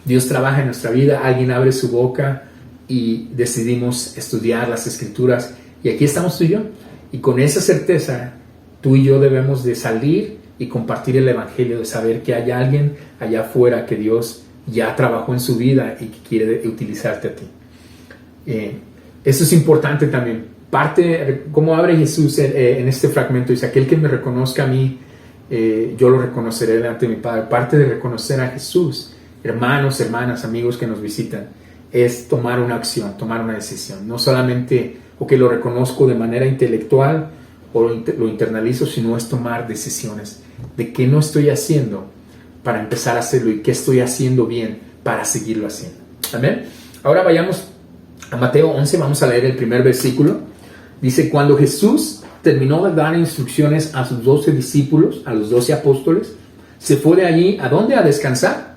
Dios trabaja en nuestra vida, alguien abre su boca y decidimos estudiar las Escrituras. Y aquí estamos tú y yo. Y con esa certeza, tú y yo debemos de salir y compartir el Evangelio, de saber que hay alguien allá afuera que Dios ya trabajó en su vida y que quiere utilizarte a ti. Eso es importante también. Como abre Jesús en este fragmento, dice, aquel que me reconozca a mí, yo lo reconoceré delante de mi Padre. Parte de reconocer a Jesús, hermanos, hermanas, amigos que nos visitan, es tomar una acción, tomar una decisión. No solamente, que lo reconozco de manera intelectual o lo internalizo, sino es tomar decisiones de qué no estoy haciendo para empezar a hacerlo y qué estoy haciendo bien para seguirlo haciendo. Amén. Ahora vayamos a Mateo 11, vamos a leer el primer versículo. Dice, cuando Jesús terminó de dar instrucciones a sus 12 discípulos, a los 12 apóstoles, se fue de allí, ¿a dónde? ¿A descansar?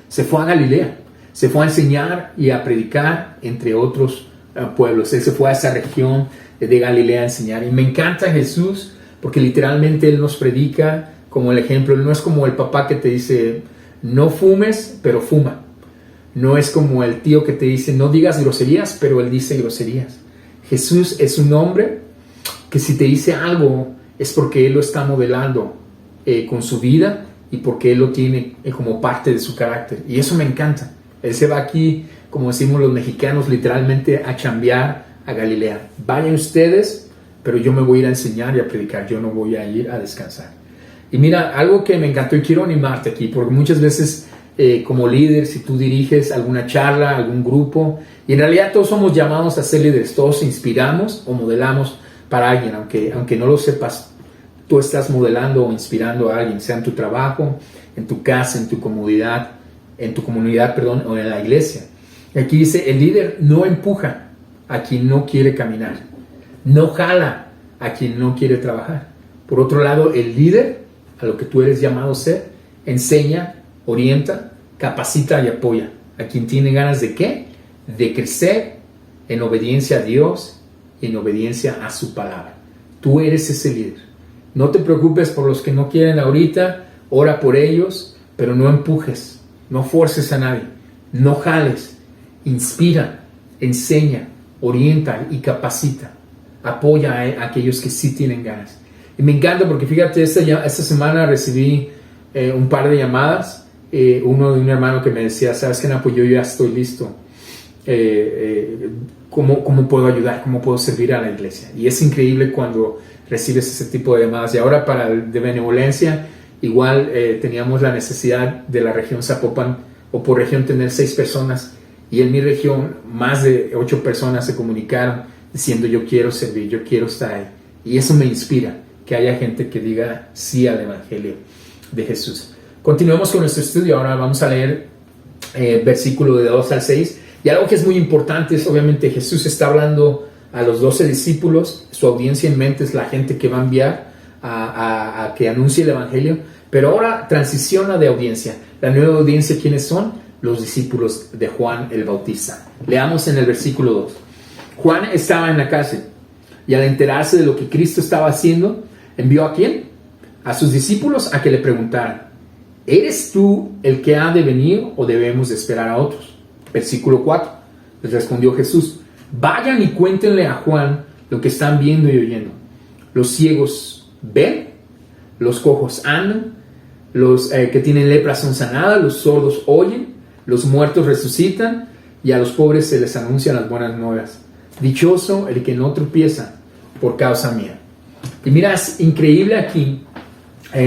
Se fue a Galilea, se fue a enseñar y a predicar entre otros pueblos. Él se fue a esa región de Galilea a enseñar. Y me encanta Jesús porque literalmente Él nos predica como el ejemplo. Él no es como el papá que te dice, no fumes, pero fuma. No es como el tío que te dice, no digas groserías, pero Él dice groserías. Jesús es un hombre que si te dice algo es porque Él lo está modelando con su vida y porque Él lo tiene como parte de su carácter. Y eso me encanta. Él se va aquí, como decimos los mexicanos, literalmente a chambear a Galilea. Vayan ustedes, pero yo me voy a ir a enseñar y a predicar. Yo no voy a ir a descansar. Y mira, algo que me encantó y quiero animarte aquí, porque muchas veces como líder, si tú diriges alguna charla, algún grupo, y en realidad todos somos llamados a ser líderes, todos inspiramos o modelamos para alguien, aunque no lo sepas, tú estás modelando o inspirando a alguien, sea en tu trabajo, en tu casa, en tu comunidad, o en la iglesia. Aquí dice, el líder no empuja a quien no quiere caminar, no jala a quien no quiere trabajar. Por otro lado, el líder, a lo que tú eres llamado a ser, enseña, orienta, capacita y apoya a quien tiene ganas de ¿qué? De crecer en obediencia a Dios y en obediencia a su palabra. Tú eres ese líder. No te preocupes por los que no quieren ahorita, ora por ellos, pero no empujes, no forces a nadie, no jales, inspira, enseña, orienta y capacita, apoya a aquellos que sí tienen ganas. Y me encanta porque fíjate, esta semana recibí un par de llamadas, uno de un hermano que me decía, ¿sabes qué, Napo? Yo ya estoy listo. ¿Cómo puedo ayudar? ¿Cómo puedo servir a la iglesia? Y es increíble cuando recibes ese tipo de llamadas. Y ahora para el de benevolencia, igual teníamos la necesidad de la región Zapopan, o por región tener 6 personas, y en mi región más de 8 personas se comunicaron diciendo, yo quiero servir, yo quiero estar ahí. Y eso me inspira, que haya gente que diga sí al Evangelio de Jesús. Continuemos con nuestro estudio. Ahora vamos a leer versículo de 2 al 6. Y algo que es muy importante es, obviamente, Jesús está hablando a los 12 discípulos. Su audiencia en mente es la gente que va a enviar a que anuncie el Evangelio. Pero ahora transiciona de audiencia. La nueva audiencia, ¿quiénes son? Los discípulos de Juan el Bautista. Leamos en el versículo 2. Juan estaba en la cárcel y al enterarse de lo que Cristo estaba haciendo, ¿envió a quién? A sus discípulos a que le preguntaran, ¿eres tú el que ha de venir o debemos de esperar a otros? Versículo 4. Les respondió Jesús, vayan y cuéntenle a Juan lo que están viendo y oyendo. Los ciegos ven, los cojos andan, los que tienen lepra son sanadas, los sordos oyen, los muertos resucitan y a los pobres se les anuncian las buenas nuevas. Dichoso el que no tropieza por causa mía. Y mira, es increíble aquí,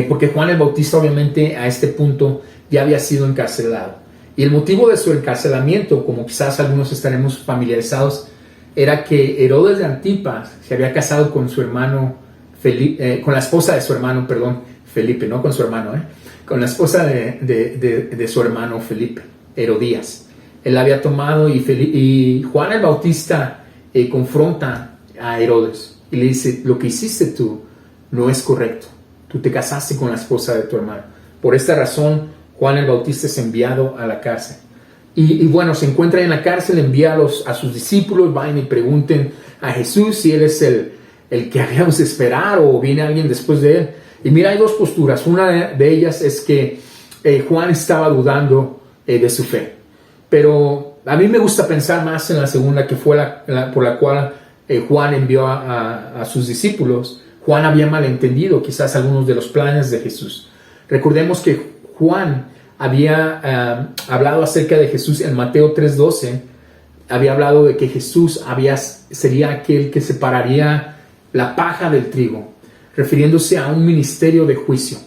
porque Juan el Bautista obviamente a este punto ya había sido encarcelado. Y el motivo de su encarcelamiento, como quizás algunos estaremos familiarizados, era que Herodes de Antipas se había casado con su hermano Felipe, con la esposa de su hermano, Felipe, no con su hermano, con la esposa de su hermano Felipe, Herodías. Él la había tomado y Juan el Bautista confronta a Herodes y le dice, lo que hiciste tú no es correcto. Tú te casaste con la esposa de tu hermano. Por esta razón, Juan el Bautista es enviado a la cárcel. Y bueno, se encuentra en la cárcel, envía a sus discípulos, vayan y pregunten a Jesús si Él es el que habíamos de esperar o viene alguien después de Él. Y mira, hay dos posturas. Una de ellas es que Juan estaba dudando de su fe. Pero a mí me gusta pensar más en la segunda, que fue por la cual Juan envió a sus discípulos. Juan había malentendido quizás algunos de los planes de Jesús. Recordemos que Juan había hablado acerca de Jesús en Mateo 3:12. Había hablado de que Jesús sería aquel que separaría la paja del trigo, refiriéndose a un ministerio de juicio.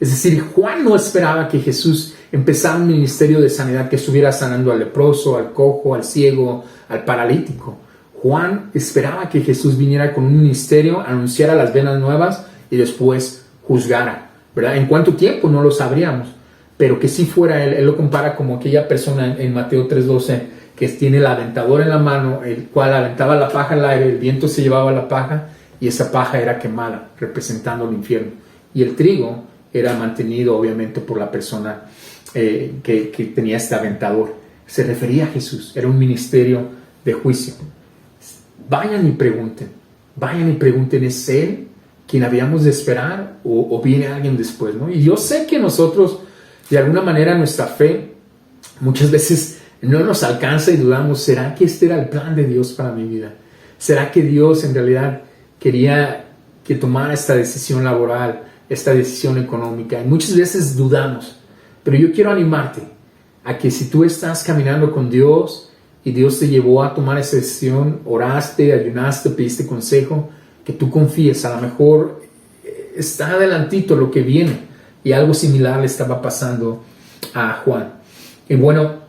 Es decir, Juan no esperaba que Jesús empezara un ministerio de sanidad, que estuviera sanando al leproso, al cojo, al ciego, al paralítico. Juan esperaba que Jesús viniera con un ministerio, anunciara las buenas nuevas y después juzgara, ¿verdad? ¿En cuánto tiempo? No lo sabríamos, pero que sí fuera él. Él lo compara como aquella persona en Mateo 3:12 que tiene el aventador en la mano, el cual aventaba la paja al aire, el viento se llevaba la paja y esa paja era quemada, representando el infierno. Y el trigo era mantenido obviamente por la persona que tenía este aventador. Se refería a Jesús, era un ministerio de juicio. Vayan y pregunten, ¿es Él quien habíamos de esperar o viene alguien después, ¿no? Y yo sé que nosotros, de alguna manera, nuestra fe muchas veces no nos alcanza y dudamos, ¿será que este era el plan de Dios para mi vida? ¿Será que Dios en realidad quería que tomara esta decisión laboral, esta decisión económica? Y muchas veces dudamos, pero yo quiero animarte a que si tú estás caminando con Dios y Dios te llevó a tomar esa decisión, oraste, ayunaste, pediste consejo, que tú confíes. A lo mejor está adelantito lo que viene y algo similar le estaba pasando a Juan. Y bueno,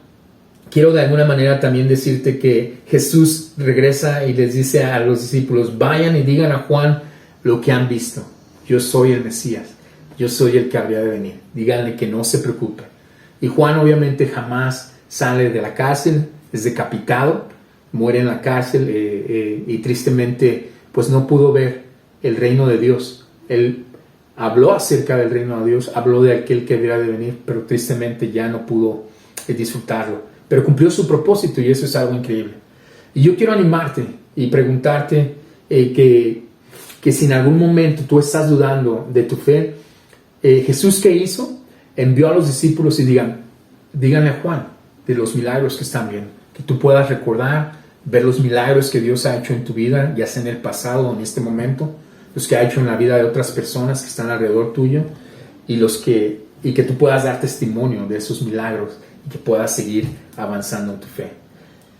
quiero de alguna manera también decirte que Jesús regresa y les dice a los discípulos, vayan y digan a Juan lo que han visto. Yo soy el Mesías, yo soy el que habría de venir. Díganle que no se preocupe. Y Juan obviamente jamás sale de la cárcel, es decapitado, muere en la cárcel y tristemente pues no pudo ver el reino de Dios. Él habló acerca del reino de Dios, habló de aquel que habría de venir, pero tristemente ya no pudo disfrutarlo. Pero cumplió su propósito y eso es algo increíble. Y yo quiero animarte y preguntarte que si en algún momento tú estás dudando de tu fe, Jesús, ¿qué hizo? Envió a los discípulos y díganle a Juan de los milagros que están viendo, que tú puedas recordar, ver los milagros que Dios ha hecho en tu vida, ya sea en el pasado o en este momento, los que ha hecho en la vida de otras personas que están alrededor tuyo y que tú puedas dar testimonio de esos milagros y que puedas seguir avanzando en tu fe.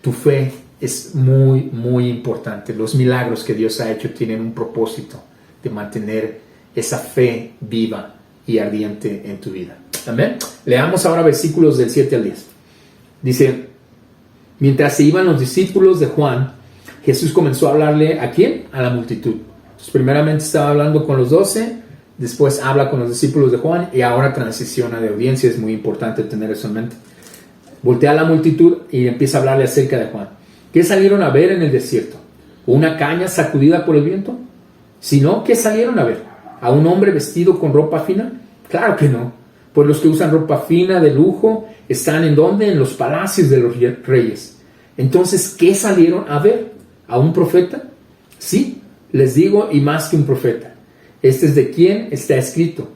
Tu fe es muy, muy importante. Los milagros que Dios ha hecho tienen un propósito de mantener esa fe viva y ardiente en tu vida. Amén. Leamos ahora versículos del 7 al 10. Dice, mientras se iban los discípulos de Juan, Jesús comenzó a hablarle ¿a quién? A la multitud. Entonces, primeramente estaba hablando con los 12, después habla con los discípulos de Juan y ahora transiciona de audiencia. Es muy importante tener eso en mente. Voltea a la multitud y empieza a hablarle acerca de Juan. ¿Qué salieron a ver en el desierto? ¿Una caña sacudida por el viento? Si no, ¿qué salieron a ver? ¿A un hombre vestido con ropa fina? Claro que no. Pues los que usan ropa fina de lujo están ¿en dónde? En los palacios de los reyes. Entonces, ¿qué salieron a ver? ¿A un profeta? Sí, les digo, y más que un profeta. Este es de quien está escrito: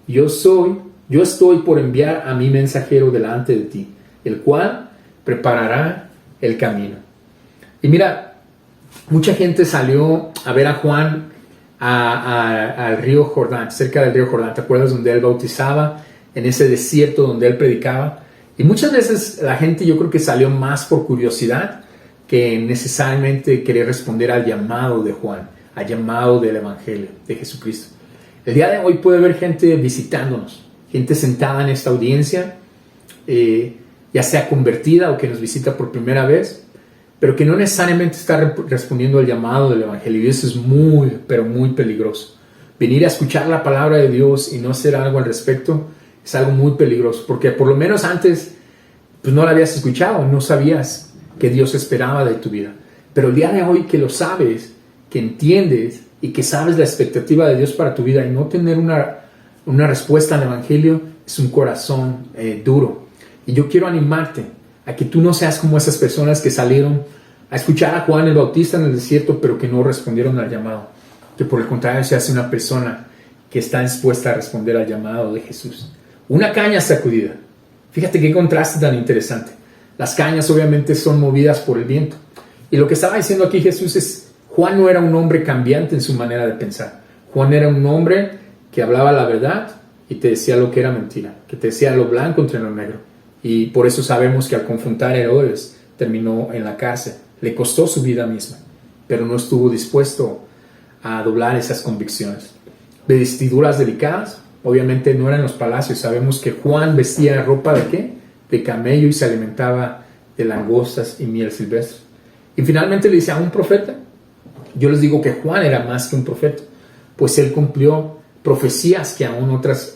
yo estoy por enviar a mi mensajero delante de ti, el cual preparará el camino. Y mira, mucha gente salió a ver a Juan al río Jordán, cerca del río Jordán. ¿Te acuerdas donde él bautizaba? En ese desierto donde él predicaba. Y muchas veces la gente, yo creo que salió más por curiosidad que necesariamente querer responder al llamado de Juan, al llamado del Evangelio de Jesucristo. El día de hoy puede haber gente visitándonos, gente sentada en esta audiencia, ya sea convertida o que nos visita por primera vez, pero que no necesariamente está respondiendo al llamado del Evangelio. Y eso es muy, pero muy peligroso. Venir a escuchar la palabra de Dios y no hacer algo al respecto es algo muy peligroso, porque por lo menos antes pues no la habías escuchado, no sabías que Dios esperaba de tu vida. Pero el día de hoy que lo sabes, que entiendes y que sabes la expectativa de Dios para tu vida y no tener una respuesta al Evangelio, es un corazón duro. Y yo quiero animarte a que tú no seas como esas personas que salieron a escuchar a Juan el Bautista en el desierto, pero que no respondieron al llamado. Que por el contrario seas una persona que está dispuesta a responder al llamado de Jesús. Una caña sacudida. Fíjate qué contraste tan interesante. Las cañas obviamente son movidas por el viento. Y lo que estaba diciendo aquí Jesús es, Juan no era un hombre cambiante en su manera de pensar. Juan era un hombre que hablaba la verdad y te decía lo que era mentira, que te decía lo blanco entre lo negro. Y por eso sabemos que al confrontar a Herodes terminó en la cárcel. Le costó su vida misma, pero no estuvo dispuesto a doblar esas convicciones. De vestiduras delicadas, obviamente no eran los palacios. Sabemos que Juan vestía ropa de ¿qué? De camello y se alimentaba de langostas y miel silvestre. Y finalmente le dice a un profeta. Yo les digo que Juan era más que un profeta, pues él cumplió profecías que aún otras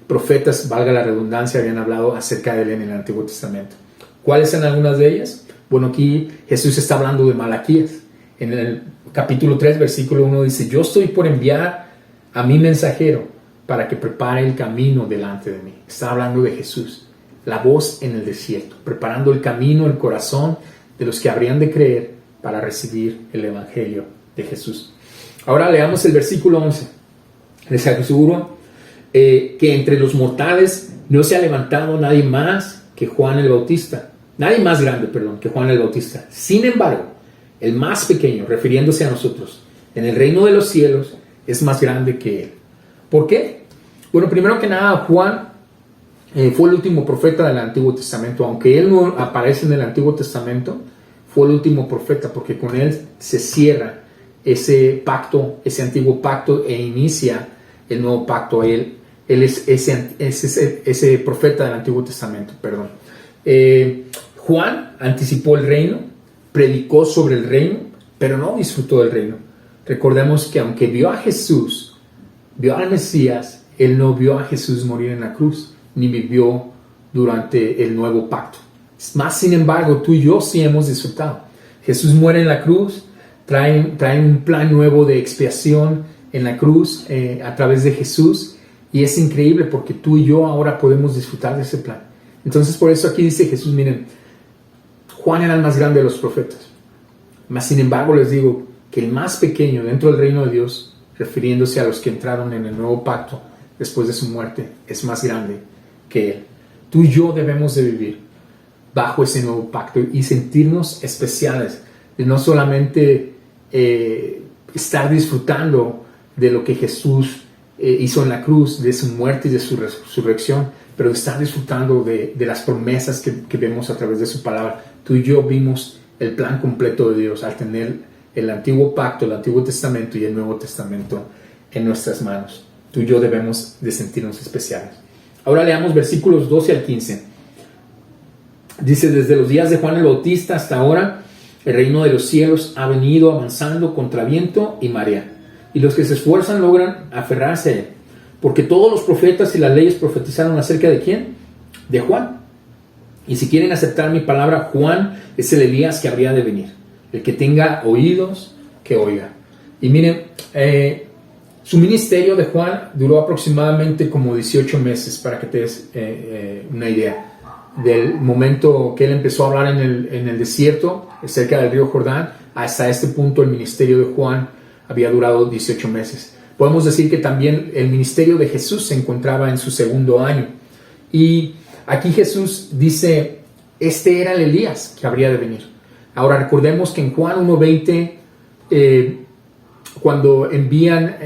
profetas, valga la redundancia, habían hablado acerca de él en el Antiguo Testamento. ¿Cuáles son algunas de ellas? Bueno, aquí Jesús está hablando de Malaquías. En el capítulo 3, versículo 1 dice, yo estoy por enviar a mi mensajero para que prepare el camino delante de mí. Está hablando de Jesús, la voz en el desierto, preparando el camino, el corazón de los que habrían de creer para recibir el evangelio de Jesús. Ahora leamos el versículo 11. Les aseguro que entre los mortales no se ha levantado nadie más que Juan el Bautista. Nadie más grande, que Juan el Bautista. Sin embargo, el más pequeño, refiriéndose a nosotros, en el reino de los cielos es más grande que él. ¿Por qué? Bueno, primero que nada, Juan fue el último profeta del Antiguo Testamento. Aunque él no aparece en el Antiguo Testamento, fue el último profeta porque con él se cierra ese pacto, ese antiguo pacto e inicia el nuevo pacto. Él es ese profeta del Antiguo Testamento, Juan anticipó el reino, predicó sobre el reino, pero no disfrutó del reino. Recordemos que aunque vio a Jesús, vio al Mesías, él no vio a Jesús morir en la cruz, ni vivió durante el nuevo pacto. Más sin embargo, tú y yo sí hemos disfrutado. Jesús muere en la cruz, trae un plan nuevo de expiación en la cruz a través de Jesús, y es increíble porque tú y yo ahora podemos disfrutar de ese plan. Entonces por eso aquí dice Jesús, miren, Juan era el más grande de los profetas, mas sin embargo les digo que el más pequeño dentro del reino de Dios, refiriéndose a los que entraron en el nuevo pacto después de su muerte, es más grande que él. Tú y yo debemos de vivir bajo ese nuevo pacto y sentirnos especiales, de no solamente estar disfrutando de lo que Jesús hizo en la cruz, de su muerte y de su resurrección, pero de estar disfrutando de las promesas que vemos a través de su palabra. Tú y yo vimos el plan completo de Dios al tener el antiguo pacto, el Antiguo Testamento y el Nuevo Testamento en nuestras manos. Tú y yo debemos de sentirnos especiales. Ahora leamos versículos 12 al 15. Dice, desde los días de Juan el Bautista hasta ahora, el reino de los cielos ha venido avanzando contra viento y marea, y los que se esfuerzan logran aferrarse a él, porque todos los profetas y las leyes profetizaron acerca de ¿quién? De Juan. Y si quieren aceptar mi palabra, Juan es el Elías que habría de venir. El que tenga oídos, que oiga. Y miren, su ministerio de Juan duró aproximadamente como 18 meses, para que te des una idea. Del momento que él empezó a hablar en el desierto, cerca del río Jordán, hasta este punto el ministerio de Juan había durado 18 meses. Podemos decir que también el ministerio de Jesús se encontraba en su segundo año. Y aquí Jesús dice, este era el Elías que habría de venir. Ahora recordemos que en Juan 1:20, cuando envían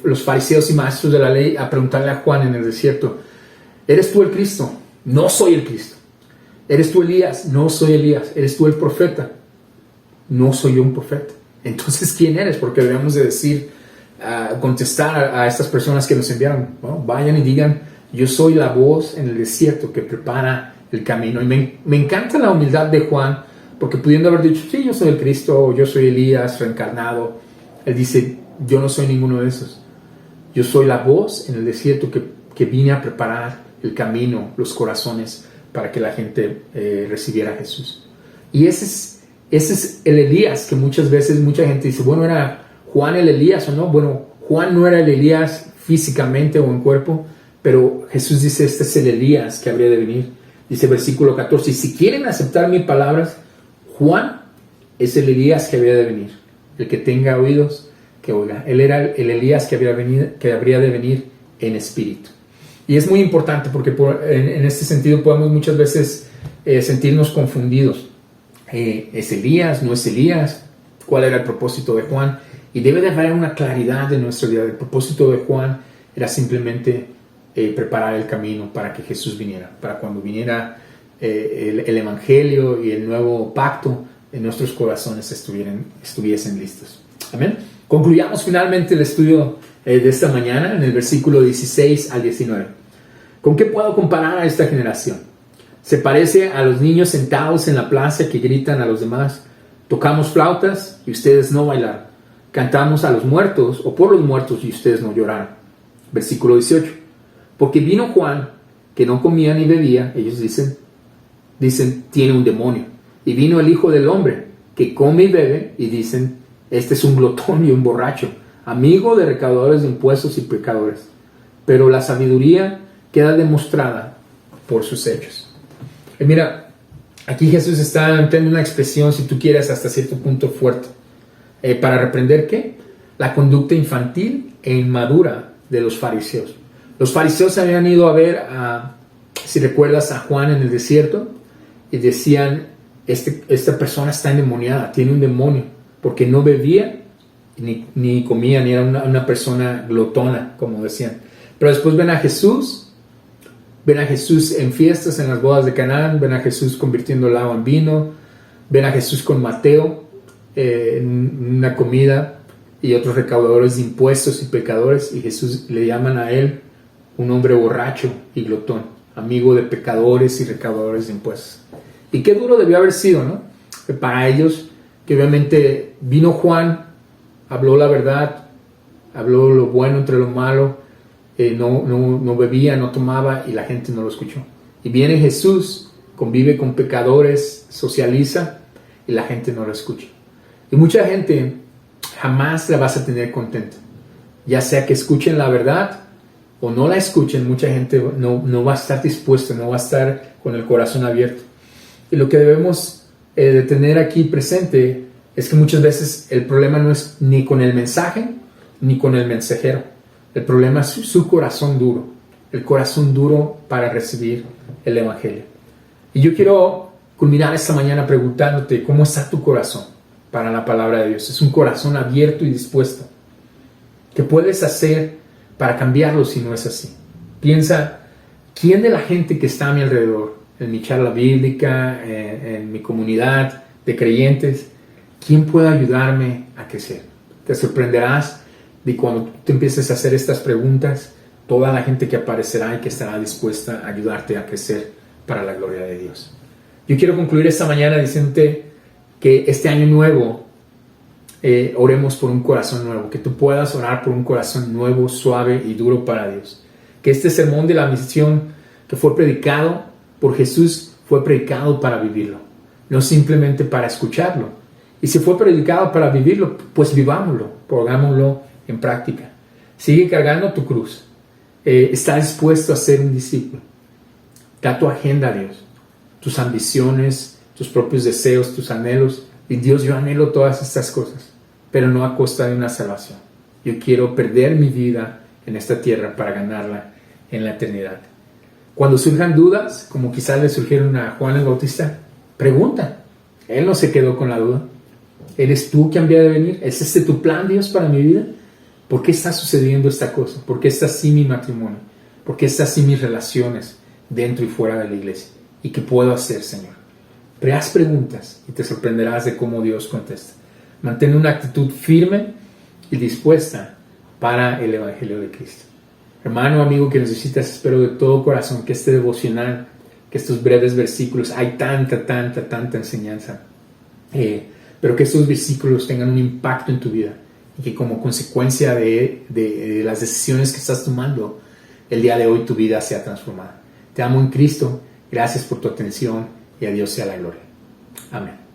los fariseos y maestros de la ley a preguntarle a Juan en el desierto, ¿eres tú el Cristo? No soy el Cristo. ¿Eres tú Elías? No soy Elías. ¿Eres tú el profeta? No soy yo un profeta. Entonces, ¿quién eres? Porque debemos de decir, contestar a estas personas que nos enviaron. Bueno, vayan y digan, yo soy la voz en el desierto que prepara el camino. Y me encanta la humildad de Juan, porque pudiendo haber dicho, sí, yo soy el Cristo, yo soy Elías reencarnado, él dice, yo no soy ninguno de esos. Yo soy la voz en el desierto que vine a preparar el camino, los corazones, para que la gente recibiera a Jesús. Y ese es el Elías que muchas veces mucha gente dice, bueno, ¿era Juan el Elías o no? Bueno, Juan no era el Elías físicamente o en cuerpo, pero Jesús dice, este es el Elías que habría de venir. Dice versículo 14, y si quieren aceptar mis palabras, Juan es el Elías que habría de venir. El que tenga oídos, que oiga. Él era el Elías que habría de venir en espíritu. Y es muy importante porque en este sentido podemos muchas veces sentirnos confundidos. ¿Es Elías? ¿No es Elías? ¿Cuál era el propósito de Juan? Y debe de haber una claridad en nuestra vida. El propósito de Juan era simplemente preparar el camino para que Jesús viniera. Para cuando viniera el Evangelio y el nuevo pacto, en nuestros corazones estuviesen listos. Amén. Concluyamos finalmente el estudio de esta mañana en el versículo 16 al 19. ¿Con qué puedo comparar a esta generación? Se parece a los niños sentados en la plaza que gritan a los demás, tocamos flautas y ustedes no bailaron, cantamos a los muertos o por los muertos y ustedes no lloraron. Versículo 18. Porque vino Juan, que no comía ni bebía, ellos dicen, tiene un demonio, Y vino el Hijo del Hombre, que come y bebe, y dicen, este es un glotón y un borracho, amigo de recaudadores de impuestos y pecadores. Pero la sabiduría queda demostrada por sus hechos. Y mira, aquí Jesús está empleando una expresión, si tú quieres, hasta cierto punto fuerte. ¿Para reprender qué? La conducta infantil e inmadura de los fariseos. Los fariseos habían ido a ver, si recuerdas, a Juan en el desierto, y decían, esta persona está endemoniada, tiene un demonio, porque no bebía ni comía, ni era una persona glotona, como decían. Pero después ven a Jesús en fiestas, en las bodas de Canaán, ven a Jesús convirtiendo el agua en vino, ven a Jesús con Mateo en una comida, y otros recaudadores de impuestos y pecadores, y Jesús le llaman a él un hombre borracho y glotón, amigo de pecadores y recaudadores de impuestos. Y qué duro debió haber sido, ¿no? Para ellos, que obviamente vino Juan, habló la verdad, habló lo bueno entre lo malo, no bebía, no tomaba, y la gente no lo escuchó. Y viene Jesús, convive con pecadores, socializa, y la gente no lo escucha. Y mucha gente jamás la vas a tener contenta. Ya sea que escuchen la verdad o no la escuchen, mucha gente no va a estar dispuesta, no va a estar con el corazón abierto. Y lo que debemos de tener aquí presente es que muchas veces el problema no es ni con el mensaje ni con el mensajero. El problema es su corazón duro, el corazón duro para recibir el Evangelio. Y yo quiero culminar esta mañana preguntándote, ¿cómo está tu corazón para la palabra de Dios? ¿Es un corazón abierto y dispuesto? ¿Qué puedes hacer para cambiarlo si no es así? Piensa, ¿quién de la gente que está a mi alrededor, en mi charla bíblica, en mi comunidad de creyentes, quién puede ayudarme a crecer? Te sorprenderás de cuando te empieces a hacer estas preguntas, toda la gente que aparecerá y que estará dispuesta a ayudarte a crecer para la gloria de Dios. Yo quiero concluir esta mañana diciéndote que este año nuevo oremos por un corazón nuevo, que tú puedas orar por un corazón nuevo, suave y duro para Dios. Que este sermón de la misión que fue predicado por Jesús fue predicado para vivirlo, no simplemente para escucharlo. Y si fue predicado para vivirlo, pues vivámoslo, pongámoslo en práctica. Sigue cargando tu cruz. Está dispuesto a ser un discípulo. Da tu agenda a Dios, tus ambiciones, tus propios deseos, tus anhelos. Y Dios, yo anhelo todas estas cosas, pero no a costa de una salvación. Yo quiero perder mi vida en esta tierra para ganarla en la eternidad. Cuando surjan dudas, como quizás le surgieron a Juan el Bautista, pregunta. Él no se quedó con la duda. ¿Eres tú que había de venir? ¿Es este tu plan, Dios, para mi vida? ¿Por qué está sucediendo esta cosa? ¿Por qué está así mi matrimonio? ¿Por qué está así mis relaciones dentro y fuera de la iglesia? ¿Y qué puedo hacer, Señor? Pero haz preguntas y te sorprenderás de cómo Dios contesta. Mantén una actitud firme y dispuesta para el Evangelio de Cristo. Hermano, amigo que necesitas, espero de todo corazón que este devocional, que estos breves versículos, hay tanta enseñanza, pero que estos versículos tengan un impacto en tu vida y que como consecuencia de las decisiones que estás tomando, el día de hoy tu vida sea transformada. Te amo en Cristo, gracias por tu atención y a Dios sea la gloria. Amén.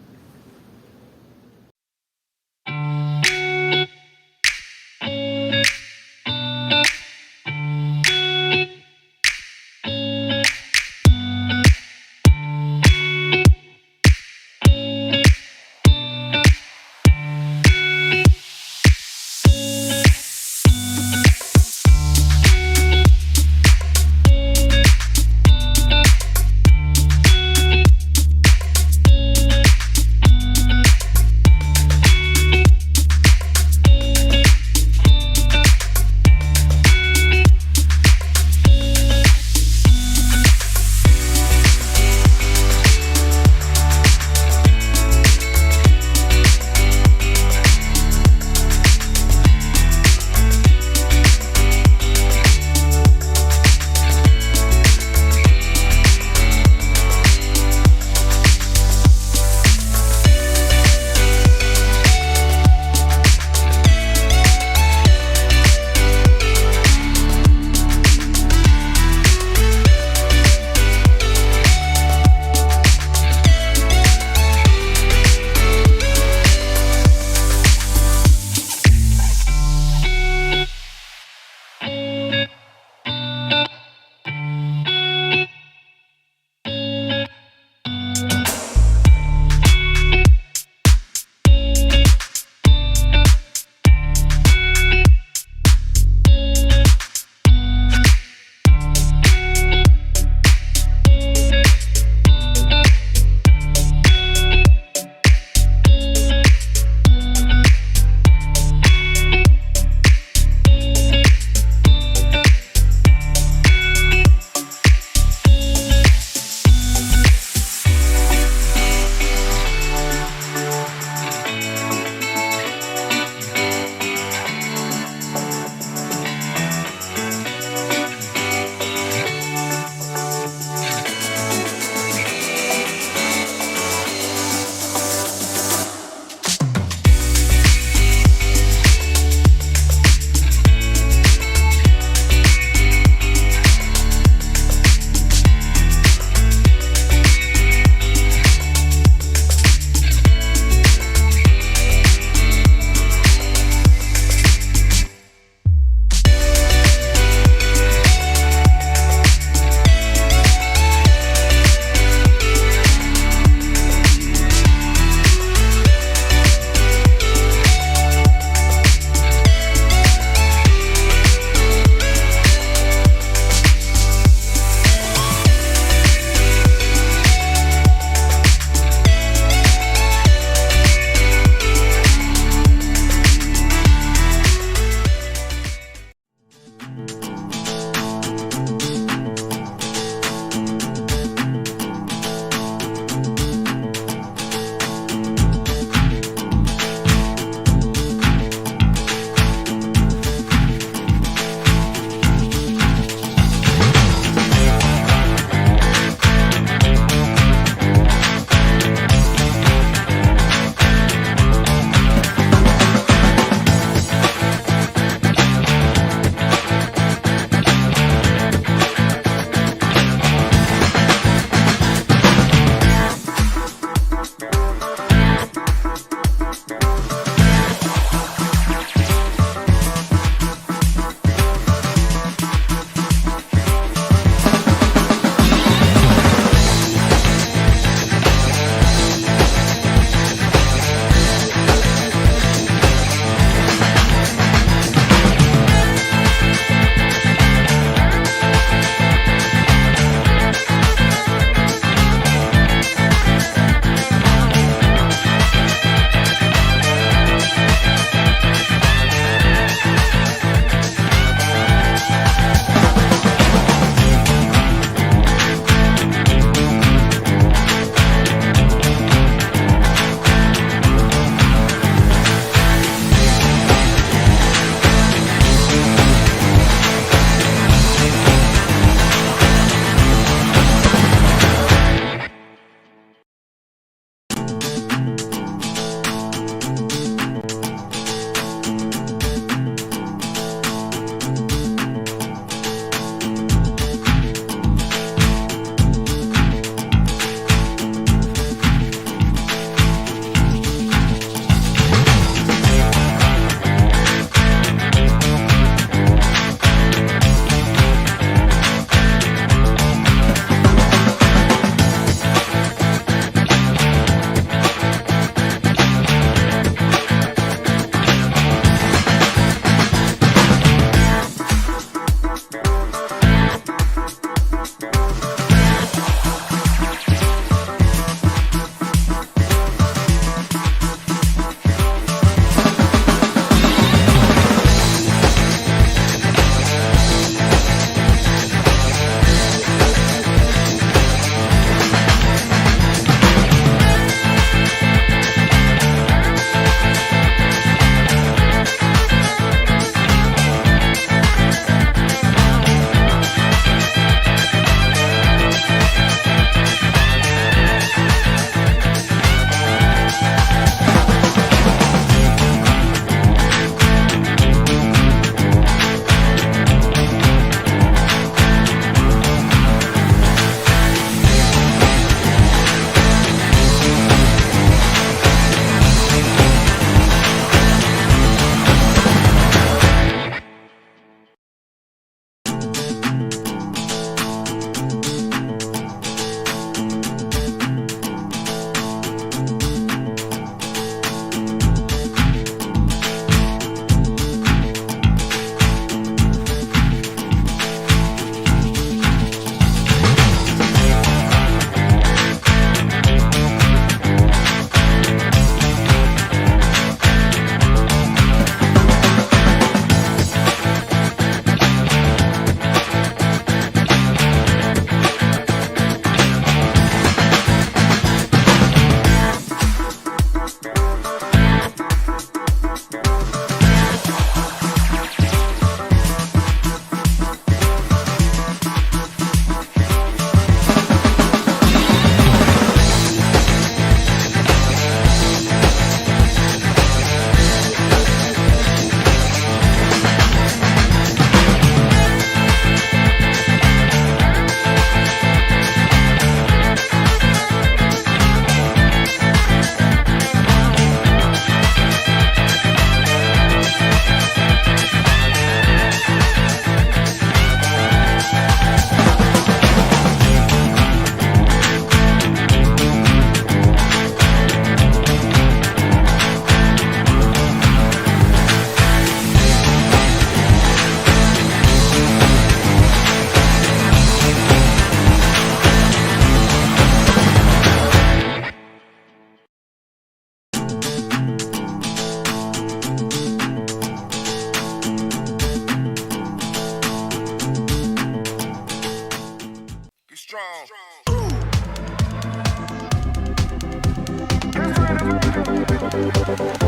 Thank